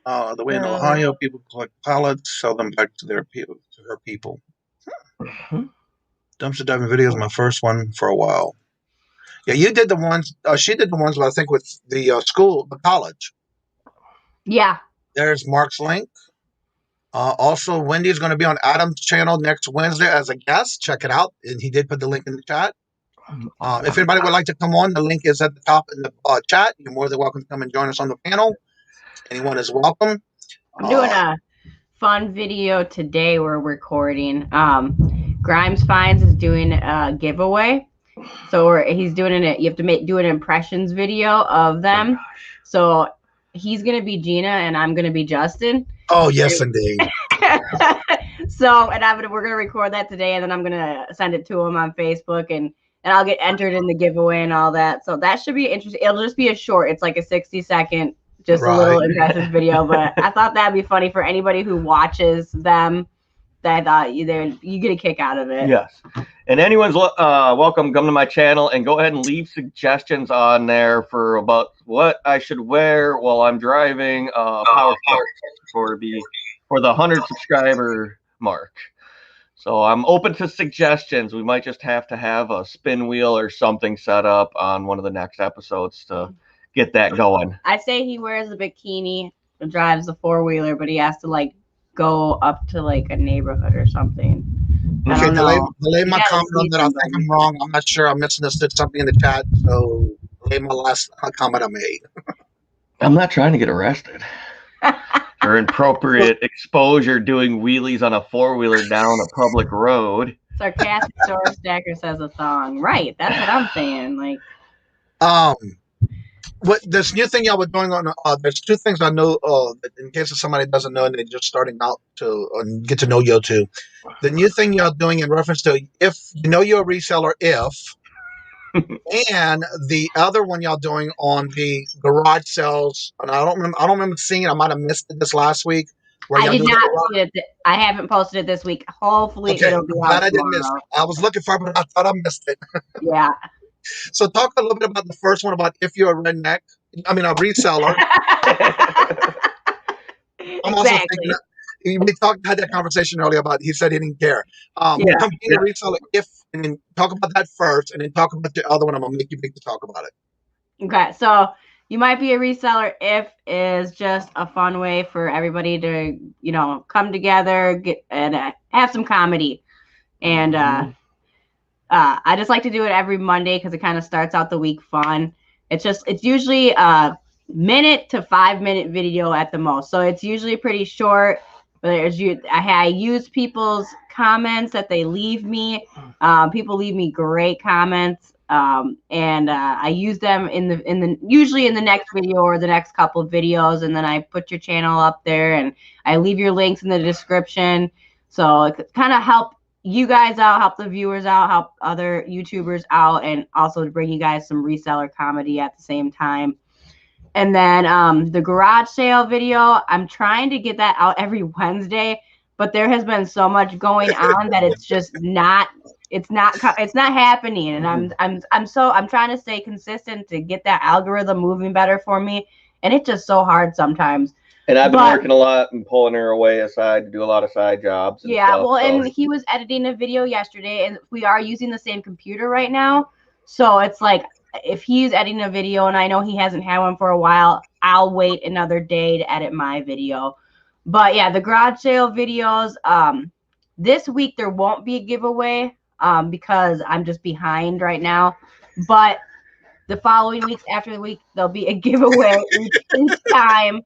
The way in Ohio, people collect pallets, sell them back to her people. Dumpster diving video is my first one for a while. Yeah, you did the ones. She did the ones, I think, with the school, the college. Yeah. There's Mark's link. Also, Wendy's going to be on Adam's channel next Wednesday as a guest. Check it out. And he did put the link in the chat. If anybody would like to come on, the link is at the top in the chat. You're more than welcome to come and join us on the panel. Anyone is welcome. I'm doing a fun video today we're recording. Grimes Finds is doing a giveaway. So he's doing it. You have to do an impressions video of them. So he's going to be Gina and I'm going to be Justin. Oh, yes, indeed. So, and we're going to record that today, and then I'm going to send it to him on Facebook, and I'll get entered in the giveaway and all that. So that should be interesting. It'll just be a short. It's like a 60-second, just a little impressive video. But I thought that'd be funny for anybody who watches them. That I thought you get a kick out of it. Yes. And anyone's welcome. Come to my channel and go ahead and leave suggestions on there for about what I should wear while I'm driving power for the 100 subscriber mark. So I'm open to suggestions. We might just have to have a spin wheel or something set up on one of the next episodes to get that going. I say he wears a bikini, drives a 4-wheeler, but he has to like go up to like a neighborhood or something. Okay, delay my comment on that. I think I'm wrong. I'm not sure. I misunderstood something in the chat. So delay my last comment I made. I'm not trying to get arrested. For inappropriate exposure doing wheelies on a 4-wheeler down a public road. Sarcastic Door Stacker says a thong. Right, that's what I'm saying. Like, what this new thing y'all were doing on? There's two things I know. In case if somebody doesn't know and they're just starting out to get to know you too. The new thing y'all doing in reference to if you know you're a reseller, and the other one y'all doing on the garage sales, and I don't remember seeing it. I might have missed it this last week. I did not see it. I haven't posted it this week. Hopefully it'll be out. I didn't miss it. I was looking for it, but I thought I missed it. Yeah. So talk a little bit about the first one about if you're a redneck. I mean a reseller. I'm also thinking that we had that conversation earlier about he said he didn't care. Come being a reseller and then talk about that first and then talk about the other one. I'm gonna make you big to talk about it. Okay, so you might be a reseller if is just a fun way for everybody to, come together, get and have some comedy. And I just like to do it every Monday because it kind of starts out the week fun. It's usually a minute to 5-minute video at the most. So it's usually pretty short. But I use people's comments that they leave me. People leave me great comments. And I use them usually in the next video or the next couple of videos, and then I put your channel up there and I leave your links in the description. So it kind of help you guys out, help the viewers out, help other YouTubers out, and also to bring you guys some reseller comedy at the same time. And then the garage sale video, I'm trying to get that out every Wednesday, but there has been so much going on that it's just not happening. And I'm trying to stay consistent to get that algorithm moving better for me. And it's just so hard sometimes. And I've been working a lot and pulling her away aside to do a lot of side jobs. And he was editing a video yesterday, and we are using the same computer right now. So it's like, if he's editing a video and I know he hasn't had one for a while, I'll wait another day to edit my video. But yeah, the garage sale videos, this week there won't be a giveaway because I'm just behind right now. But the following weeks after the week, there'll be a giveaway each time.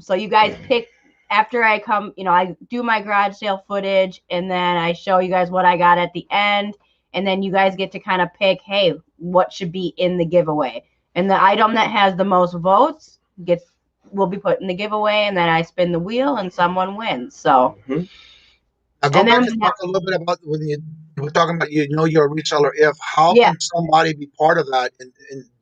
So you guys pick after I come, I do my garage sale footage and then I show you guys what I got at the end. And then you guys get to kind of pick, hey, what should be in the giveaway? And the item that has the most votes gets we'll be putting the giveaway, and then I spin the wheel and someone wins. So Now go back and talk a little bit about when you were talking about you're a reseller. How can somebody be part of that? And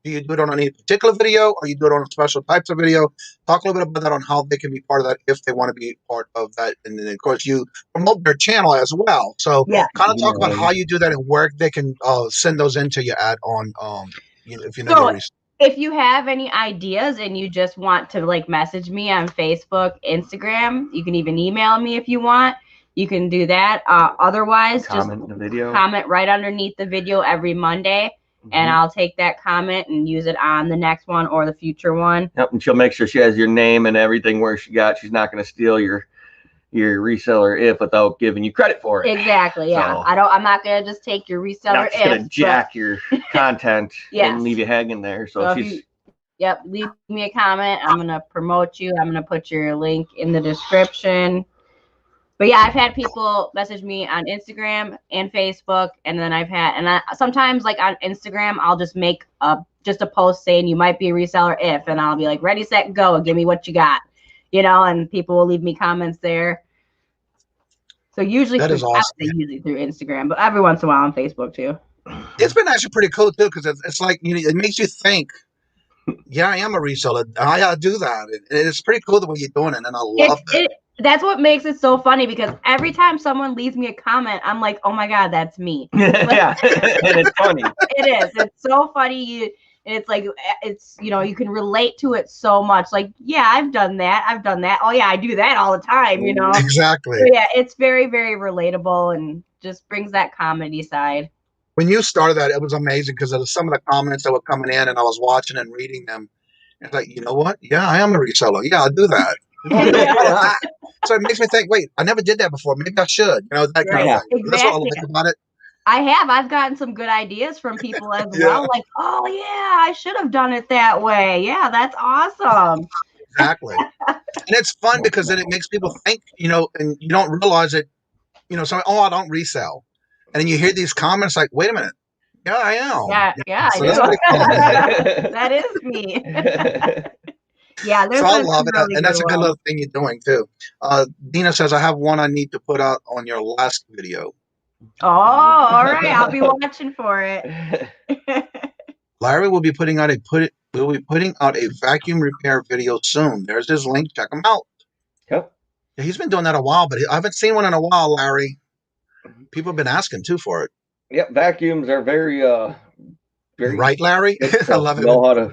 do you do it on any particular video, or you do it on special types of video? Talk a little bit about that on how they can be part of that if they want to be part of that. And then of course you promote their channel as well. So kind of talk about how you do that and where they can send those into you at on if you know your reseller. If you have any ideas and you just want to like message me on Facebook, Instagram, you can even email me if you want. You can do that. Otherwise, comment in the video. Comment right underneath the video every Monday, and I'll take that comment and use it on the next one or the future one. Yep, and she'll make sure she has your name and everything where she's not going to steal your reseller if without giving you credit for it. Exactly. Yeah. So, I'm not going to just take your reseller if. Going to jack your content and leave you hanging there. So she's. Leave me a comment. I'm going to promote you. I'm going to put your link in the description. But yeah, I've had people message me on Instagram and Facebook, and then sometimes like on Instagram, I'll just make a post saying you might be a reseller if, and I'll be like, ready, set, go, and give me what you got, and people will leave me comments there. So usually through Instagram, but every once in a while on Facebook too. It's been actually pretty cool too, because it's like, it makes you think, yeah, I am a reseller. I gotta do that. It's pretty cool the way you're doing it, and I love it. That's what makes it so funny, because every time someone leaves me a comment, I'm like, oh my God, that's me. Yeah, and it's funny. It is. It's so funny. It's like, you can relate to it so much. Like, yeah, I've done that. Oh yeah, I do that all the time, Exactly. So yeah, it's very, very relatable and just brings that comedy side. When you started that, it was amazing because of some of the comments that were coming in, and I was watching and reading them. It's like, you know what? Yeah, I am a reseller. Yeah, I do that. So it makes me think, wait, I never did that before. Maybe I should. That kind of thing. Exactly. That's what I like about it. I've gotten some good ideas from people as well. Like, oh yeah, I should have done it that way. Yeah, that's awesome. Exactly. And it's fun because then it makes people think, and you don't realize it, I don't resell. And then you hear these comments like, wait a minute. Yeah, I am. Yeah, so that is me. Yeah, so I love it, and that's a good little thing you're doing too. Dina says, I have one I need to put out on your last video. Oh, all right. I'll be watching for it. Larry will be putting out a vacuum repair video soon. There's his link. Check him out. Yep. Yeah, he's been doing that a while, but I haven't seen one in a while, Larry. People have been asking too for it. Yep, vacuums are very right, Larry. I love it. Know how to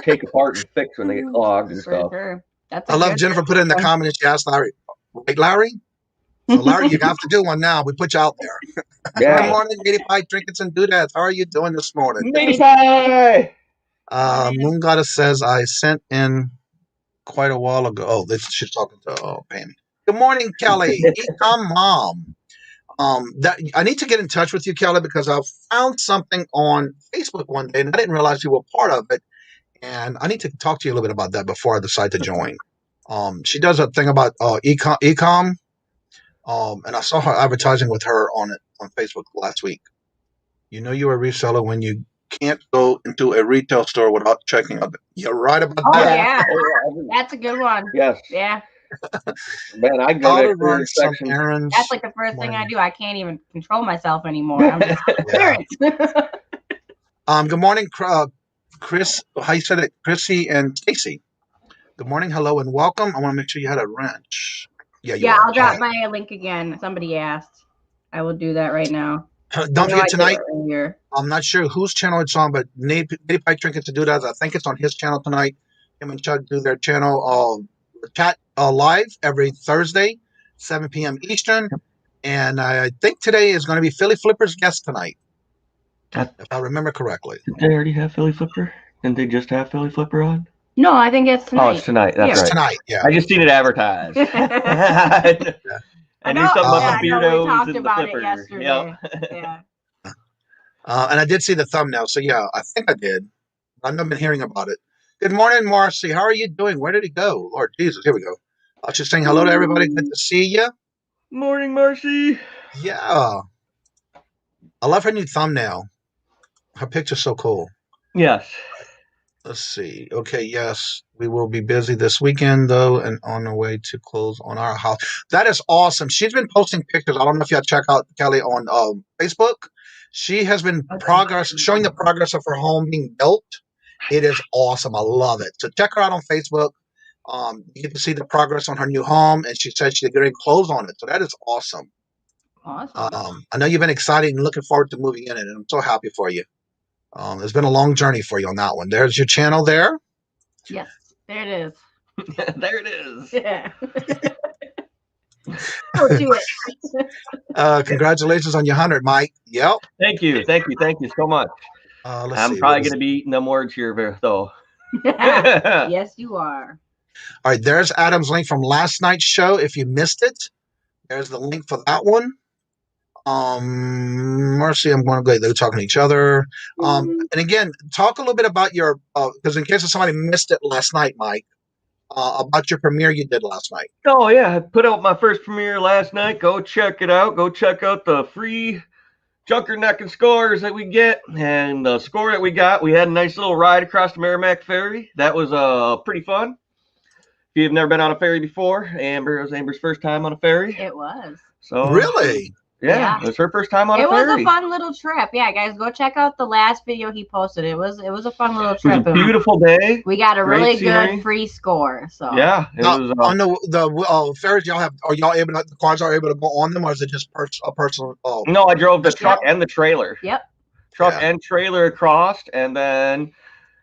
take apart and fix when they get clogged and stuff. Sure. I love Jennifer put in the comment. She asked Larry, right, Larry? So Larry, you have to do one now. We put you out there. Yeah. Good morning, Lady Pie, Trinkets and Doodads. How are you doing this morning? Lady Pie! Moon Goddess says, I sent in quite a while ago. Oh, she's talking to Pammy. Good morning, Kelly. Ecom Mom. I need to get in touch with you, Kelly, because I found something on Facebook one day, and I didn't realize you were part of it. And I need to talk to you a little bit about that before I decide to join. She does a thing about ecom. And I saw her advertising with her on Facebook last week. You're a reseller when you can't go into a retail store without checking out. You're right about that. Oh, yeah. That's a good one. Yes. Yeah. Man, I go to run some errands. That's like the first thing I do. I can't even control myself anymore. I'm just Good morning, Chris. How you said it? Chrissy and Stacy. Good morning, hello, and welcome. I want to make sure you had a wrench. Yeah, I'll drop my link again. Somebody asked. I will do that right now. Don't forget tonight. I'm not sure whose channel it's on, but Lady Pie Trinkets to do that. I think it's on his channel tonight. Him and Chuck do their channel chat live every Thursday, 7 p.m. Eastern. And I think today is going to be Philly Flipper's guest tonight, if I remember correctly. Did they already have Philly Flipper? Didn't they just have Philly Flipper on? No, I think it's tonight. Oh, it's tonight. That's right. It's tonight, yeah. I just seen it advertised. I knew something about the Beardos and the Flippers. Yeah. And I did see the thumbnail, so yeah, I think I did. I've not been hearing about it. Good morning, Marcy. How are you doing? Where did he go? Lord Jesus, here we go. I was just saying hello to everybody. Good to see you. Morning, Marcy. Yeah. I love her new thumbnail. Her picture's so cool. Yes. Let's see. Okay, yes, we will be busy this weekend though, and on the way to close on our house. That is awesome. She's been posting pictures. I don't know if y'all check out Kelly on Facebook. She has been showing the progress of her home being built. It is awesome. I love it. So check her out on Facebook. You get to see the progress on her new home, and she said she's getting close on it. So that is awesome. Awesome. I know you've been excited and looking forward to moving in, and I'm so happy for you. It's been a long journey for you on that one. There's your channel there. Yes, there it is. There it is. Yeah. Go do it. Congratulations on your 100, Mike. Yep. Thank you so much. I'm probably going to be eating them words here, though. Yes, you are. All right, there's Adam's link from last night's show. If you missed it, there's the link for that one. Mercy, I'm going to go. They're talking to each other. And again, talk a little bit about your, because in case somebody missed it last night, Mike, about your premiere you did last night. Oh, yeah. I put out my first premiere last night. Go check it out. Go check out the free junker necking scores that we get. And the score that we got, we had a nice little ride across the Merrimack Ferry. That was pretty fun. If you've never been on a ferry before, it was Amber's first time on a ferry. It was. So really? Yeah, it was her first time on a ferry. It was a fun little trip. Yeah, guys, go check out the last video he posted. It was a fun little trip. It was a beautiful day. We got a really good free score. So yeah, it was. On the ferries y'all have, are y'all able to, the cars are able to go on them, or is it just a personal? No, I drove the truck and the trailer. Yep. Truck and trailer across, and then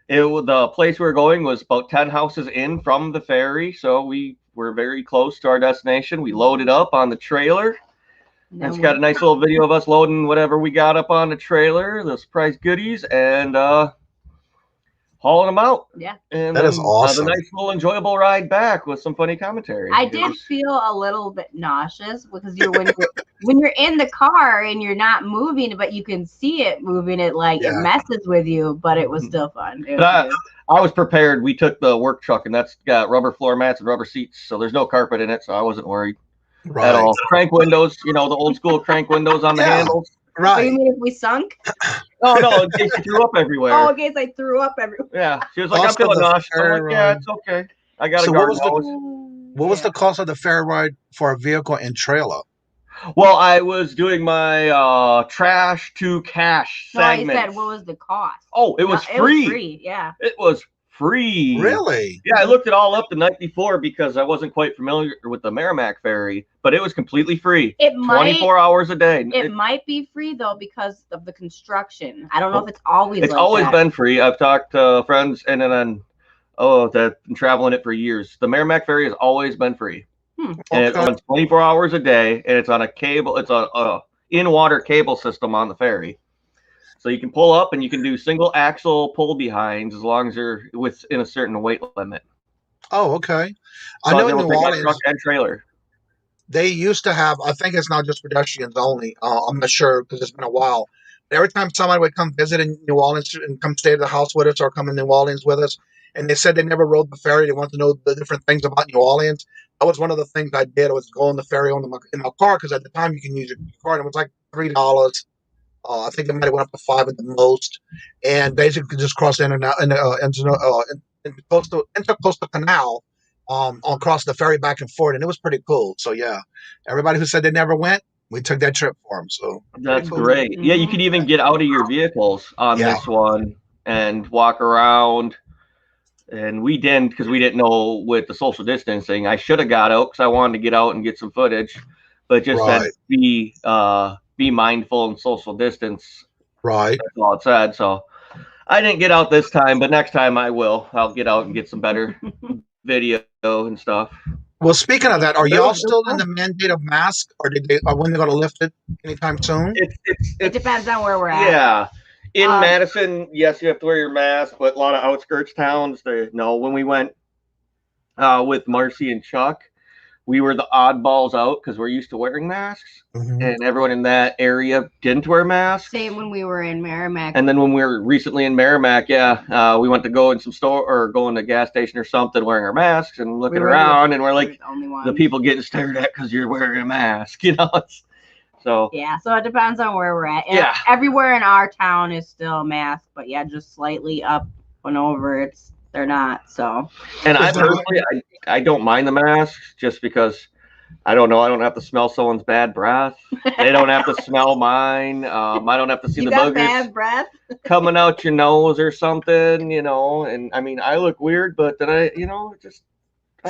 the place we were going was about 10 houses in from the ferry, so we were very close to our destination. We loaded up on the trailer. It's got a nice little video of us loading whatever we got up on the trailer, the surprise goodies, and hauling them out. Yeah. And that is awesome. A nice little enjoyable ride back with some funny commentary. I did feel a little bit nauseous because when you're in the car and you're not moving, but you can see it moving, it messes with you, but it was still fun. I was prepared. We took the work truck, and that's got rubber floor mats and rubber seats, so there's no carpet in it, so I wasn't worried. At all. Crank windows, the old school crank windows on the handles. Right. So you mean if we sunk? Oh, no, in case you threw up everywhere. Oh, in case I threw up everywhere. Yeah. She was like, I'm feeling nauseous. I'm like, yeah, it's okay. I got a garden hose. What was the cost of the ferry ride for a vehicle and trailer? Well, I was doing my trash to cash segment. No, I said, what was the cost? Oh, it was free. It was free, yeah. It was free. Really? Yeah, I looked it all up the night before because I wasn't quite familiar with the Merrimack Ferry, but it was completely free. 24 hours a day. It might be free though because of the construction. I don't know if it's always. It's always been free. I've talked to friends and then that been traveling it for years. The Merrimack Ferry has always been free, and it runs 24 hours a day, and it's on a cable. It's a in-water cable system on the ferry. So you can pull up and you can do single axle pull behinds as long as you're within a certain weight limit. Oh, okay. So I know in New Orleans, truck and trailer. They used to have, I think it's now just pedestrians only. I'm not sure because it's been a while. But every time somebody would come visit in New Orleans and come stay at the house with us or come in New Orleans with us, and they said they never rode the ferry, they wanted to know the different things about New Orleans. That was one of the things I did. I was go on the ferry in my car because at the time you can use your car and it was like $3. I think it might have went up to $5 at the most, and basically just cross the intercoastal canal, across the ferry back and forth, and it was pretty cool. So yeah, everybody who said they never went, we took that trip for them. So that's great. Yeah, you could even get out of your vehicles on this one and walk around. And we didn't because we didn't know with the social distancing. I should have got out because I wanted to get out and get some footage, but just said be mindful and social distance. Right. That's all it said. So I didn't get out this time, but next time I will. I'll get out and get some better video and stuff. Well, speaking of that, are y'all still in the mandate of mask, or when they're going to lift it anytime soon? It depends on where we're at. Yeah. In Madison, yes, you have to wear your mask, but a lot of outskirts towns, no. When we went with Marcy and Chuck, we were the oddballs out because we're used to wearing masks, and everyone in that area didn't wear masks. Same when we were in Merrimack. And then when we were recently in Merrimack, we went to go in some store or go in a gas station or something wearing our masks and looking around, and we're like the people getting stared at because you're wearing a mask, So yeah, so it depends on where we're at. And everywhere in our town is still a mask, but just slightly up went over, they're not. So. And I don't mind the masks just because I don't know. I don't have to smell someone's bad breath. They don't have to smell mine. I don't have to see You the got boogers bad breath coming out your nose or something, And I mean, I look weird, but then I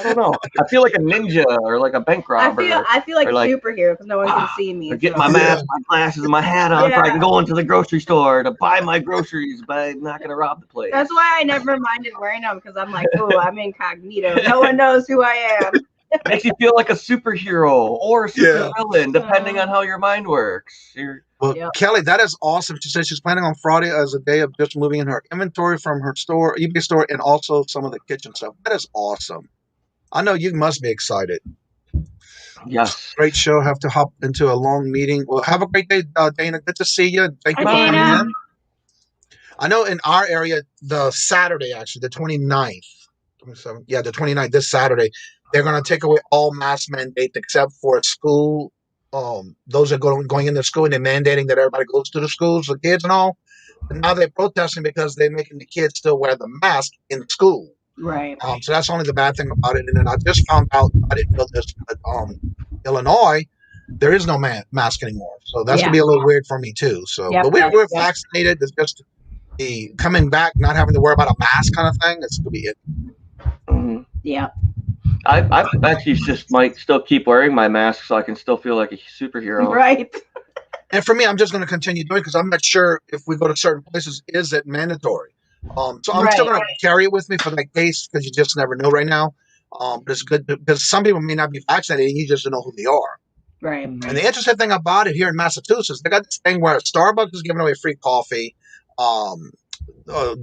don't know. I feel like a ninja or like a bank robber. I feel like a superhero because no one can see me. I get my mask, my glasses, and my hat on so I can go into the grocery store to buy my groceries, but I'm not going to rob the place. That's why I never minded wearing them because I'm like, oh, I'm incognito. No one knows who I am. Makes you feel like a superhero or a super villain, depending on how your mind works. Kelly, that is awesome. She said she's planning on Friday as a day of just moving in her inventory from her store, eBay store, and also some of the kitchen stuff. That is awesome. I know you must be excited. Yes. Great show. Have to hop into a long meeting. Well, have a great day, Dana. Good to see you. Thank you for coming in. I know in our area, the Saturday, actually, the 29th. 27th, yeah, the 29th, this Saturday, they're going to take away all mask mandates except for school. Those are going into school and they're mandating that everybody goes to the schools, the kids and all. And now they're protesting because they're making the kids still wear the mask in school. Right. So that's only the bad thing about it. And then I just found out, I didn't know this, but Illinois, there is no mask anymore. So that's going to be a little weird for me too. So, but we're vaccinated. It's just the coming back, not having to worry about a mask kind of thing. It's going to be it. Mm-hmm. Yeah. I actually just might still keep wearing my mask so I can still feel like a superhero. Right. And for me, I'm just going to continue doing it because I'm not sure if we go to certain places, is it mandatory? So I'm still going to carry it with me for that case because you just never know right now. But it's good because some people may not be vaccinated and you just don't know who they are. Right. And the interesting thing about it here in Massachusetts, they got this thing where Starbucks is giving away free coffee.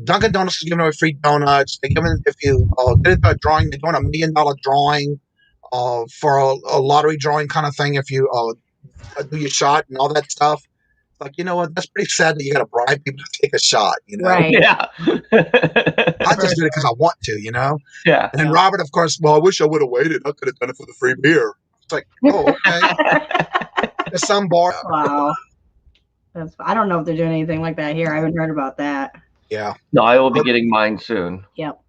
Dunkin' Donuts is giving away free donuts. They're giving, if you get into a drawing, they're doing $1 million drawing for a lottery drawing kind of thing if you do your shot and all that stuff. Like, you know what? That's pretty sad that you got to bribe people to take a shot, Right. Yeah. I just did it because I want to, Yeah. And then Robert, of course, well, I wish I would have waited. I could have done it for the free beer. It's like, oh, okay. There's some bar. Wow. I don't know if they're doing anything like that here. I haven't heard about that. Yeah. No, I will be getting mine soon. Yep.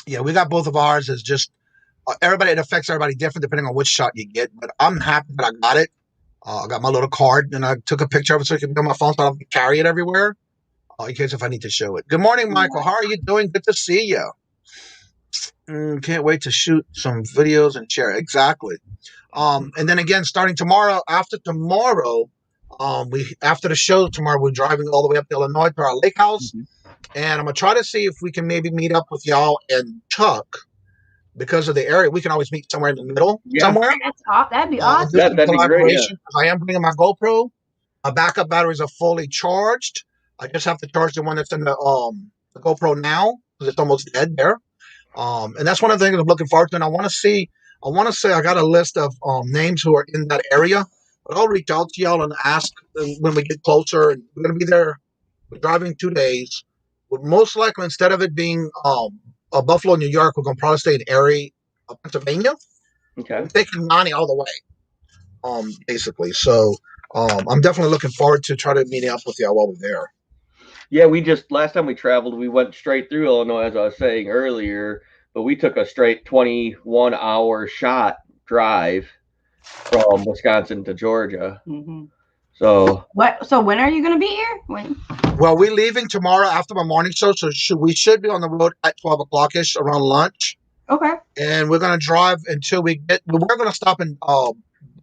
Yeah, we got both of ours. It's just everybody, it affects everybody different depending on which shot you get. But I'm happy that I got it. I got my little card and I took a picture of it so it can be on my phone so I don't have to carry it everywhere in case if I need to show it. Good morning, Michael. How are you doing? Good to see you. Can't wait to shoot some videos and share. Exactly. And then again, starting tomorrow, after tomorrow, after the show tomorrow, we're driving all the way up to Illinois to our lake house. And I'm going to try to see if we can maybe meet up with y'all and Chuck. Because of the area, we can always meet somewhere in the middle. Somewhere. That'd be awesome. That'd be great. Yeah. I am bringing my GoPro. My backup batteries are fully charged. I just have to charge the one that's in the GoPro now because it's almost dead there. And that's one of the things I'm looking forward to. And I want to say I got a list of names who are in that area. But I'll reach out to y'all and ask when we get closer. And we're going to be there. We're driving 2 days. But most likely, instead of it being Buffalo, New York, we're going to probably stay in Erie, Pennsylvania. Okay. I'm taking Nani all the way, basically. So I'm definitely looking forward to try to meet up with y'all while we're there. Yeah, last time we traveled, we went straight through Illinois, as I was saying earlier, but we took a straight 21-hour shot drive from Wisconsin to Georgia. Mm-hmm. So when are you going to be here? When? Well, we're leaving tomorrow after my morning show, so we should be on the road at 12 o'clock-ish around lunch. Okay. And we're going to drive until we're going to stop in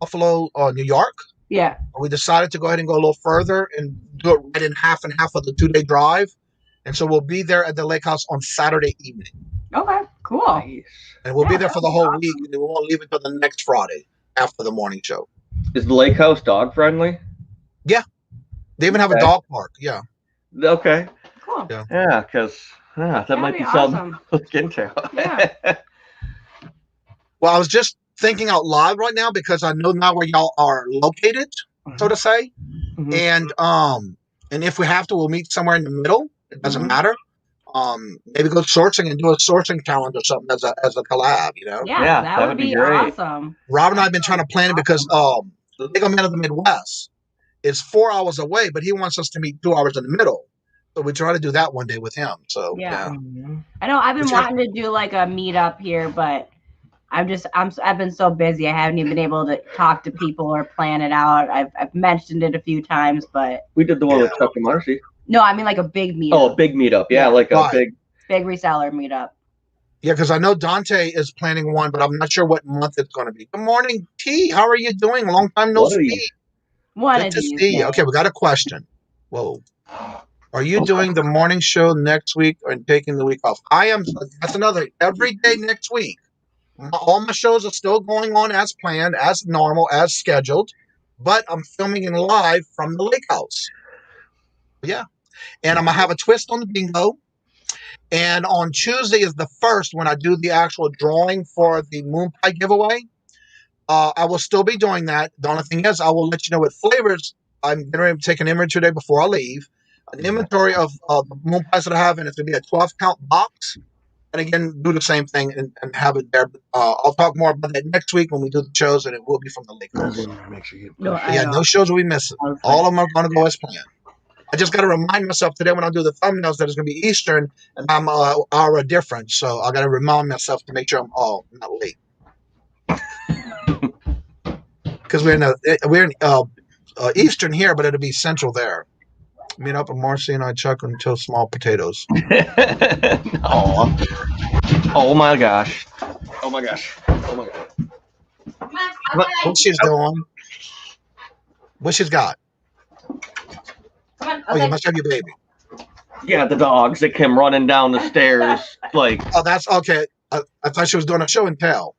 Buffalo, New York. Yeah. We decided to go ahead and go a little further and do it right in half and half of the 2-day drive. And so we'll be there at the lake house on Saturday evening. Okay, cool. Nice. And we'll be there for the whole week, and we won't leave until the next Friday after the morning show. Is the lake house dog friendly? Yeah. They even have a dog park. Yeah. Okay. Cool. Yeah, because that might be something to look into. Yeah. Well, I was just thinking out loud right now because I know now where y'all are located, so to say. Mm-hmm. And if we have to, we'll meet somewhere in the middle. It doesn't matter. Maybe go sourcing and do a sourcing challenge or something as a collab, Yeah, that would be great. Awesome. Rob and I have been trying to plan it because the Lego Man of the Midwest is 4 hours away, but he wants us to meet 2 hours in the middle. So we try to do that one day with him. So Yeah. yeah. I know I've been wanting to do like a meetup here, but I've been so busy. I haven't even been able to talk to people or plan it out. I've mentioned it a few times, but We did the one with Chuck and Marcy. no, I mean like a big meetup. Oh, a big meetup. Yeah, like a big reseller meetup. Yeah, because I know Dante is planning one, but I'm not sure what month it's going to be. Good morning, T. How are you doing? Long time no speak. Good to see you. Okay, we got a question. Whoa. Are you doing the morning show next week or taking the week off? I am. That's another. Every day next week. All my shows are still going on as planned, as normal, as scheduled, but I'm filming in live from the lake house. Yeah. And I'm going to have a twist on the bingo. And on Tuesday is the first when I do the actual drawing for the moon pie giveaway. I will still be doing that. The only thing is, I will let you know what flavors. I'm going to take an inventory today before I leave. An inventory of the moon pies that I have, and it's going to be a 12-count box. And again, do the same thing and have it there. I'll talk more about that next week when we do the shows, and it will be from the lake house. Make sure you No shows will be missing. All of them are going to go as planned. I just got to remind myself today when I do the thumbnails that it's going to be Eastern and I'm an hour different. So I got to remind myself to make sure I'm not late. Because we're in Eastern here, but it'll be Central there. Meet up with Marcy and I, Chuck, until small potatoes. Oh my gosh. Oh my gosh. Oh my gosh. What she's doing? What she's got? Oh, you must have your baby. Yeah, the dogs that came running down the stairs. Like, oh, that's okay. I thought she was doing a show and tell.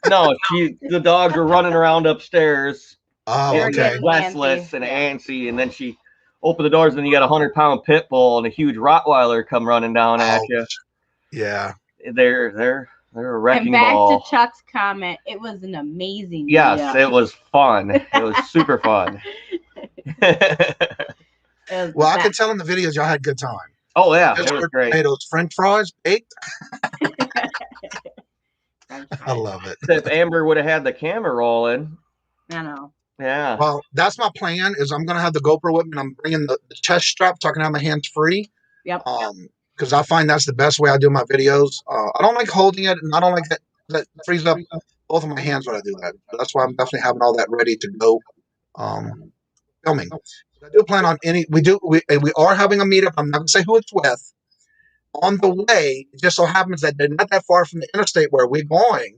No, the dogs were running around upstairs. Oh, okay. Restless and antsy, and then she opened the doors, and then you got a 100-pound pit bull and a huge Rottweiler come running down at you. Yeah, they're a wrecking ball. And back to Chuck's comment, it was an amazing. Yes, it was fun. It was super fun. Well, I can tell in the videos y'all had a good time. Oh yeah, it was great. Potatoes, French fries, baked. I love it. If Amber would have had the camera rolling. I know. Yeah. Well, that's my plan. Is I'm gonna have the GoPro with me, and I'm bringing the chest strap, so I can have my hands free. Yep. Because I find that's the best way I do my videos. I don't like holding it, and I don't like that frees up both of my hands when I do that. That's why I'm definitely having all that ready to go. Filming. I do plan on we are having a meetup. I'm not gonna say who it's with. On the way, it just so happens that they're not that far from the interstate where we're going,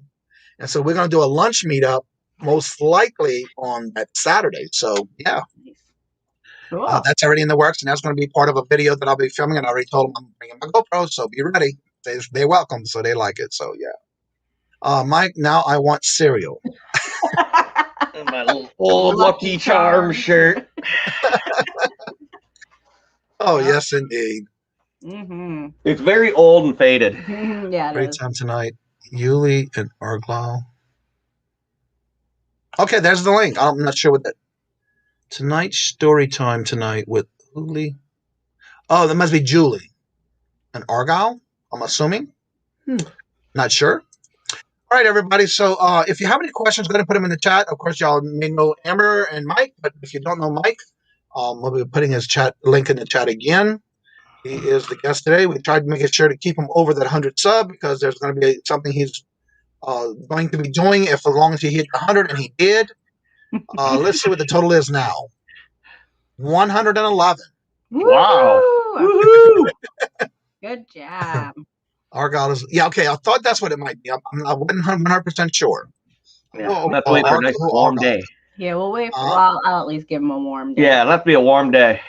and so we're gonna do a lunch meetup most likely on that Saturday. So yeah. Cool. That's already in the works, and that's going to be part of a video that I'll be filming. And I already told them I'm bringing my GoPro, so be ready. They're welcome, so they like it. So yeah. Mike, now I want cereal. My little old Lucky Charm shirt. Oh yes, indeed. Mm-hmm. It's very old and faded. Yeah. Great time tonight, Yuli and Argyle. Okay, there's the link. I'm not sure what that. Tonight's story time tonight with Julie. Oh, that must be Julie and Argyle, I'm assuming. Not sure. All right, everybody. So if you have any questions, go ahead and put them in the chat. Of course, y'all may know Amber and Mike, but if you don't know Mike, we'll be putting his chat link in the chat again. He is the guest today. We tried making sure to keep him over that 100 sub because there's going to be something he's going to be doing as long as he hit 100, and he did. Let's see what the total is now. 111. Wow. Woo-hoo. Good job. Argyle is, yeah, okay. I thought that's what it might be. I wasn't 100% sure. Yeah, let's wait for a nice warm day. Yeah, we'll wait for I'll at least give him a warm day. Yeah, that'd be a warm day.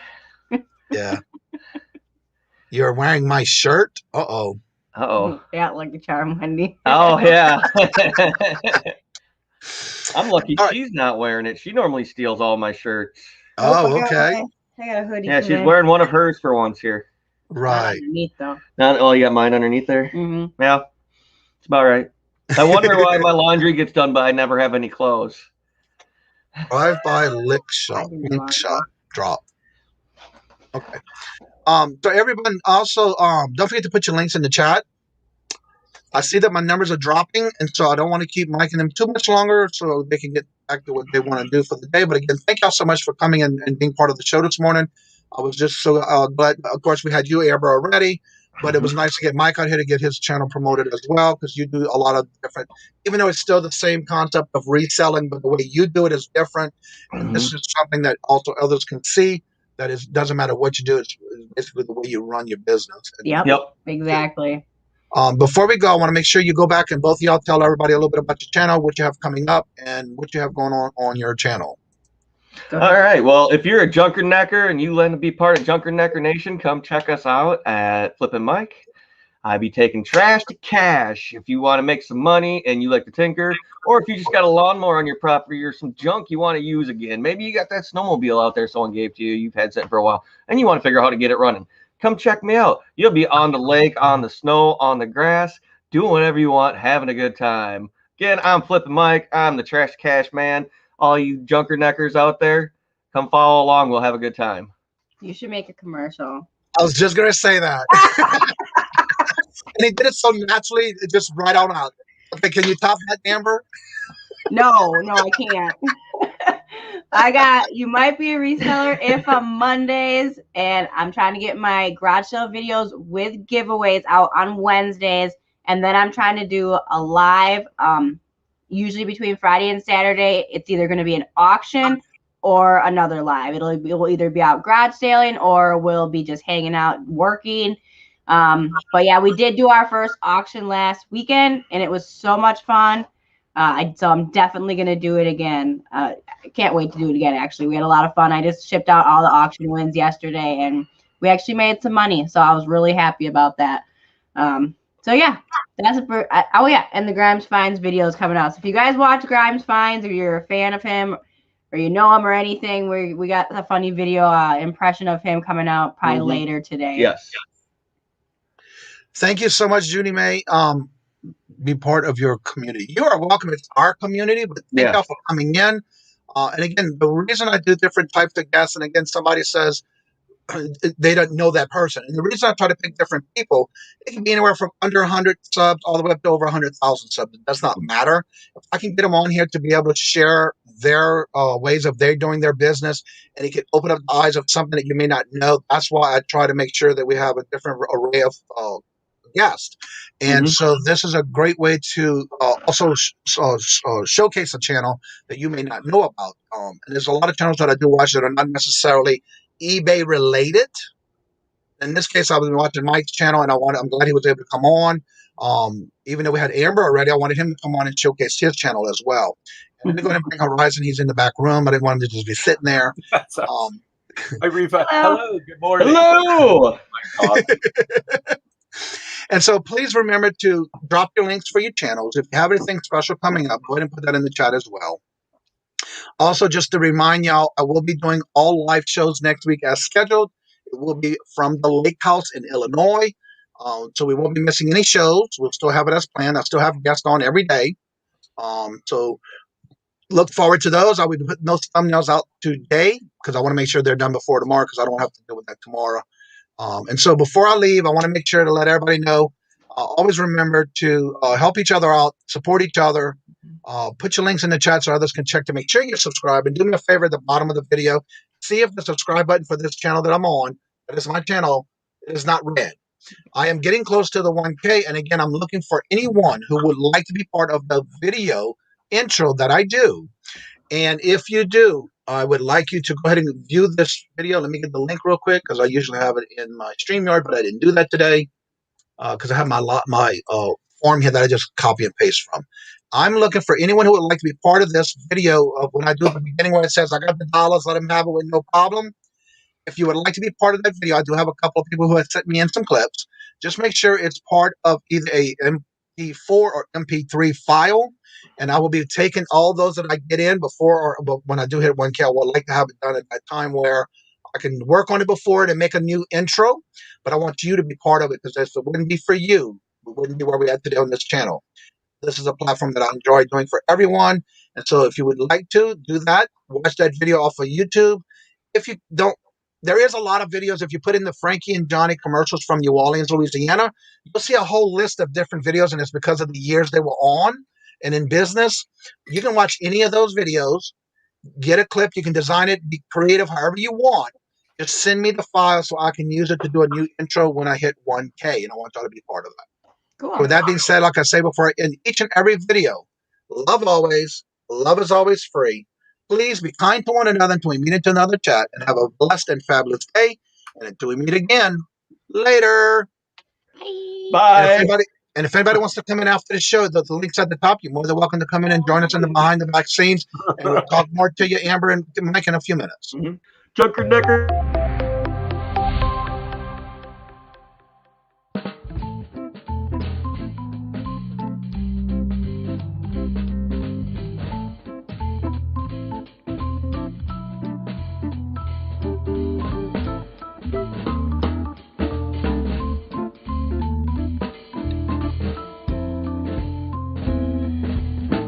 Yeah. You're wearing my shirt? Uh-oh. Uh-oh. Yeah, Lucky Charm, Wendy. Oh, yeah. I'm lucky she's not wearing it. She normally steals all my shirts. Oh, okay. I got a hoodie. Yeah, she's wearing one of hers for once here. Right. Underneath, though. Oh, you got mine underneath there? Mm-hmm. Yeah. It's about right. I wonder why my laundry gets done, but I never have any clothes. Drive-by lick shop. Drop. Okay. So everyone also, don't forget to put your links in the chat. I see that my numbers are dropping, and so I don't want to keep miking them too much longer so they can get back to what they want to do for the day. But again, thank y'all so much for coming and being part of the show this morning. I was just so glad. Of course, we had you, Amber, already, but it was nice to get Mike out here to get his channel promoted as well, because you do a lot of different, even though it's still the same concept of reselling, but the way you do it is different. And this is something that also others can see, that it doesn't matter what you do, it's basically the way you run your business. Yep. Exactly. Before we go, I want to make sure you go back and both of y'all tell everybody a little bit about your channel, what you have coming up, and what you have going on your channel. All right. Well, if you're a Junker Necker and you want to be part of Junker Necker Nation, come check us out at Flippin' Mike. I be taking trash to cash. If you want to make some money and you like to tinker, or if you just got a lawnmower on your property or some junk you want to use again, maybe you got that snowmobile out there someone gave to you, you've had sitting for a while, and you want to figure out how to get it running, come check me out. You'll be on the lake, on the snow, on the grass, doing whatever you want, having a good time. Again, I'm Flippin' Mike. I'm the trash to cash man. All you Junker Neckers out there, come follow along. We'll have a good time. You should make a commercial. I was just going to say that. And he did it so naturally, it just right on out. Okay, can you top that, Amber? No, I can't. You might be a reseller if on Mondays, and I'm trying to get my garage sale videos with giveaways out on Wednesdays, and then I'm trying to do a live, usually between Friday and Saturday. It's either going to be an auction or another live. It'll either be out garage sailing or we'll be just hanging out working. But yeah, we did do our first auction last weekend, and it was so much fun. So I'm definitely going to do it again. I can't wait to do it again, actually. We had a lot of fun. I just shipped out all the auction wins yesterday, and we actually made some money. So I was really happy about that. So yeah, that's it for, oh yeah, and the Grimes Finds video is coming out. So if you guys watch Grimes Finds, or you're a fan of him, or you know him or anything, we got a funny video impression of him coming out probably later today. Yes. Thank you so much, Judy May. Be part of your community. You are welcome. It's our community, but thank y'all for coming in. And again, the reason I do different types of guests, and again, somebody says they don't know that person. And the reason I try to pick different people, it can be anywhere from under 100 subs all the way up to over 100,000 subs. It does not matter. If I can get them on here to be able to share their ways of they doing their business, and it can open up the eyes of something that you may not know. That's why I try to make sure that we have a different array of guest. And so this is a great way to also showcase a channel that you may not know about. And there's a lot of channels that I do watch that are not necessarily eBay related. In this case, I was watching Mike's channel, and I'm glad he was able to come on. Even though we had Amber already, I wanted him to come on and showcase his channel as well. And we're going to bring Horizon. He's in the back room. I didn't want him to just be sitting there. Hi, Riva. Hello. Good morning. Hello. Oh my God. And so please remember to drop your links for your channels. If you have anything special coming up, go ahead and put that in the chat as well. Also, just to remind y'all, I will be doing all live shows next week as scheduled. It will be from the Lake House in Illinois. So we won't be missing any shows. We'll still have it as planned. I still have guests on every day. So look forward to those. I'll be putting those thumbnails out today because I want to make sure they're done before tomorrow, because I don't have to deal with that tomorrow. And so before I leave, I want to make sure to let everybody know, always remember to help each other out, support each other, put your links in the chat so others can check to make sure you're subscribed. And do me a favor at the bottom of the video, see if the subscribe button for this channel that I'm on, that is my channel, is not red. I am getting close to the 1K. And again, I'm looking for anyone who would like to be part of the video intro that I do. And if you do, I would like you to go ahead and view this video. Let me get the link real quick, because I usually have it in my StreamYard, but I didn't do that today because I have my form here that I just copy and paste from. I'm looking for anyone who would like to be part of this video of when I do the beginning where it says, I got the dollars, let them have it with no problem. If you would like to be part of that video, I do have a couple of people who have sent me in some clips. Just make sure it's part of either a MP4 or MP3 file. And I will be taking all those that I get in before, or when I do hit 1K, I would like to have it done at that time where I can work on it before it and make a new intro. But I want you to be part of it, because if it wouldn't be for you, we wouldn't be where we are today on this channel. This is a platform that I enjoy doing for everyone. And so if you would like to do that, watch that video off of YouTube. If you don't, there is a lot of videos. If you put in the Frankie and Johnny commercials from New Orleans, Louisiana, you'll see a whole list of different videos, and it's because of the years they were on. And in business, you can watch any of those videos, get a clip, you can design it, be creative however you want, Just send me the file so I can use it to do a new intro when I hit 1K, and I want y'all to be part of that. Cool. With that being said, like I say before, in each and every video, love always, love is always free. Please be kind to one another until we meet into another chat, and have a blessed and fabulous day. And until we meet again, later. Bye. And if anybody wants to come in after the show, the link's at the top. You're more than welcome to come in and join us in the behind the back scenes. And we'll talk more to you, Amber and Mike, in a few minutes. Junker Decker.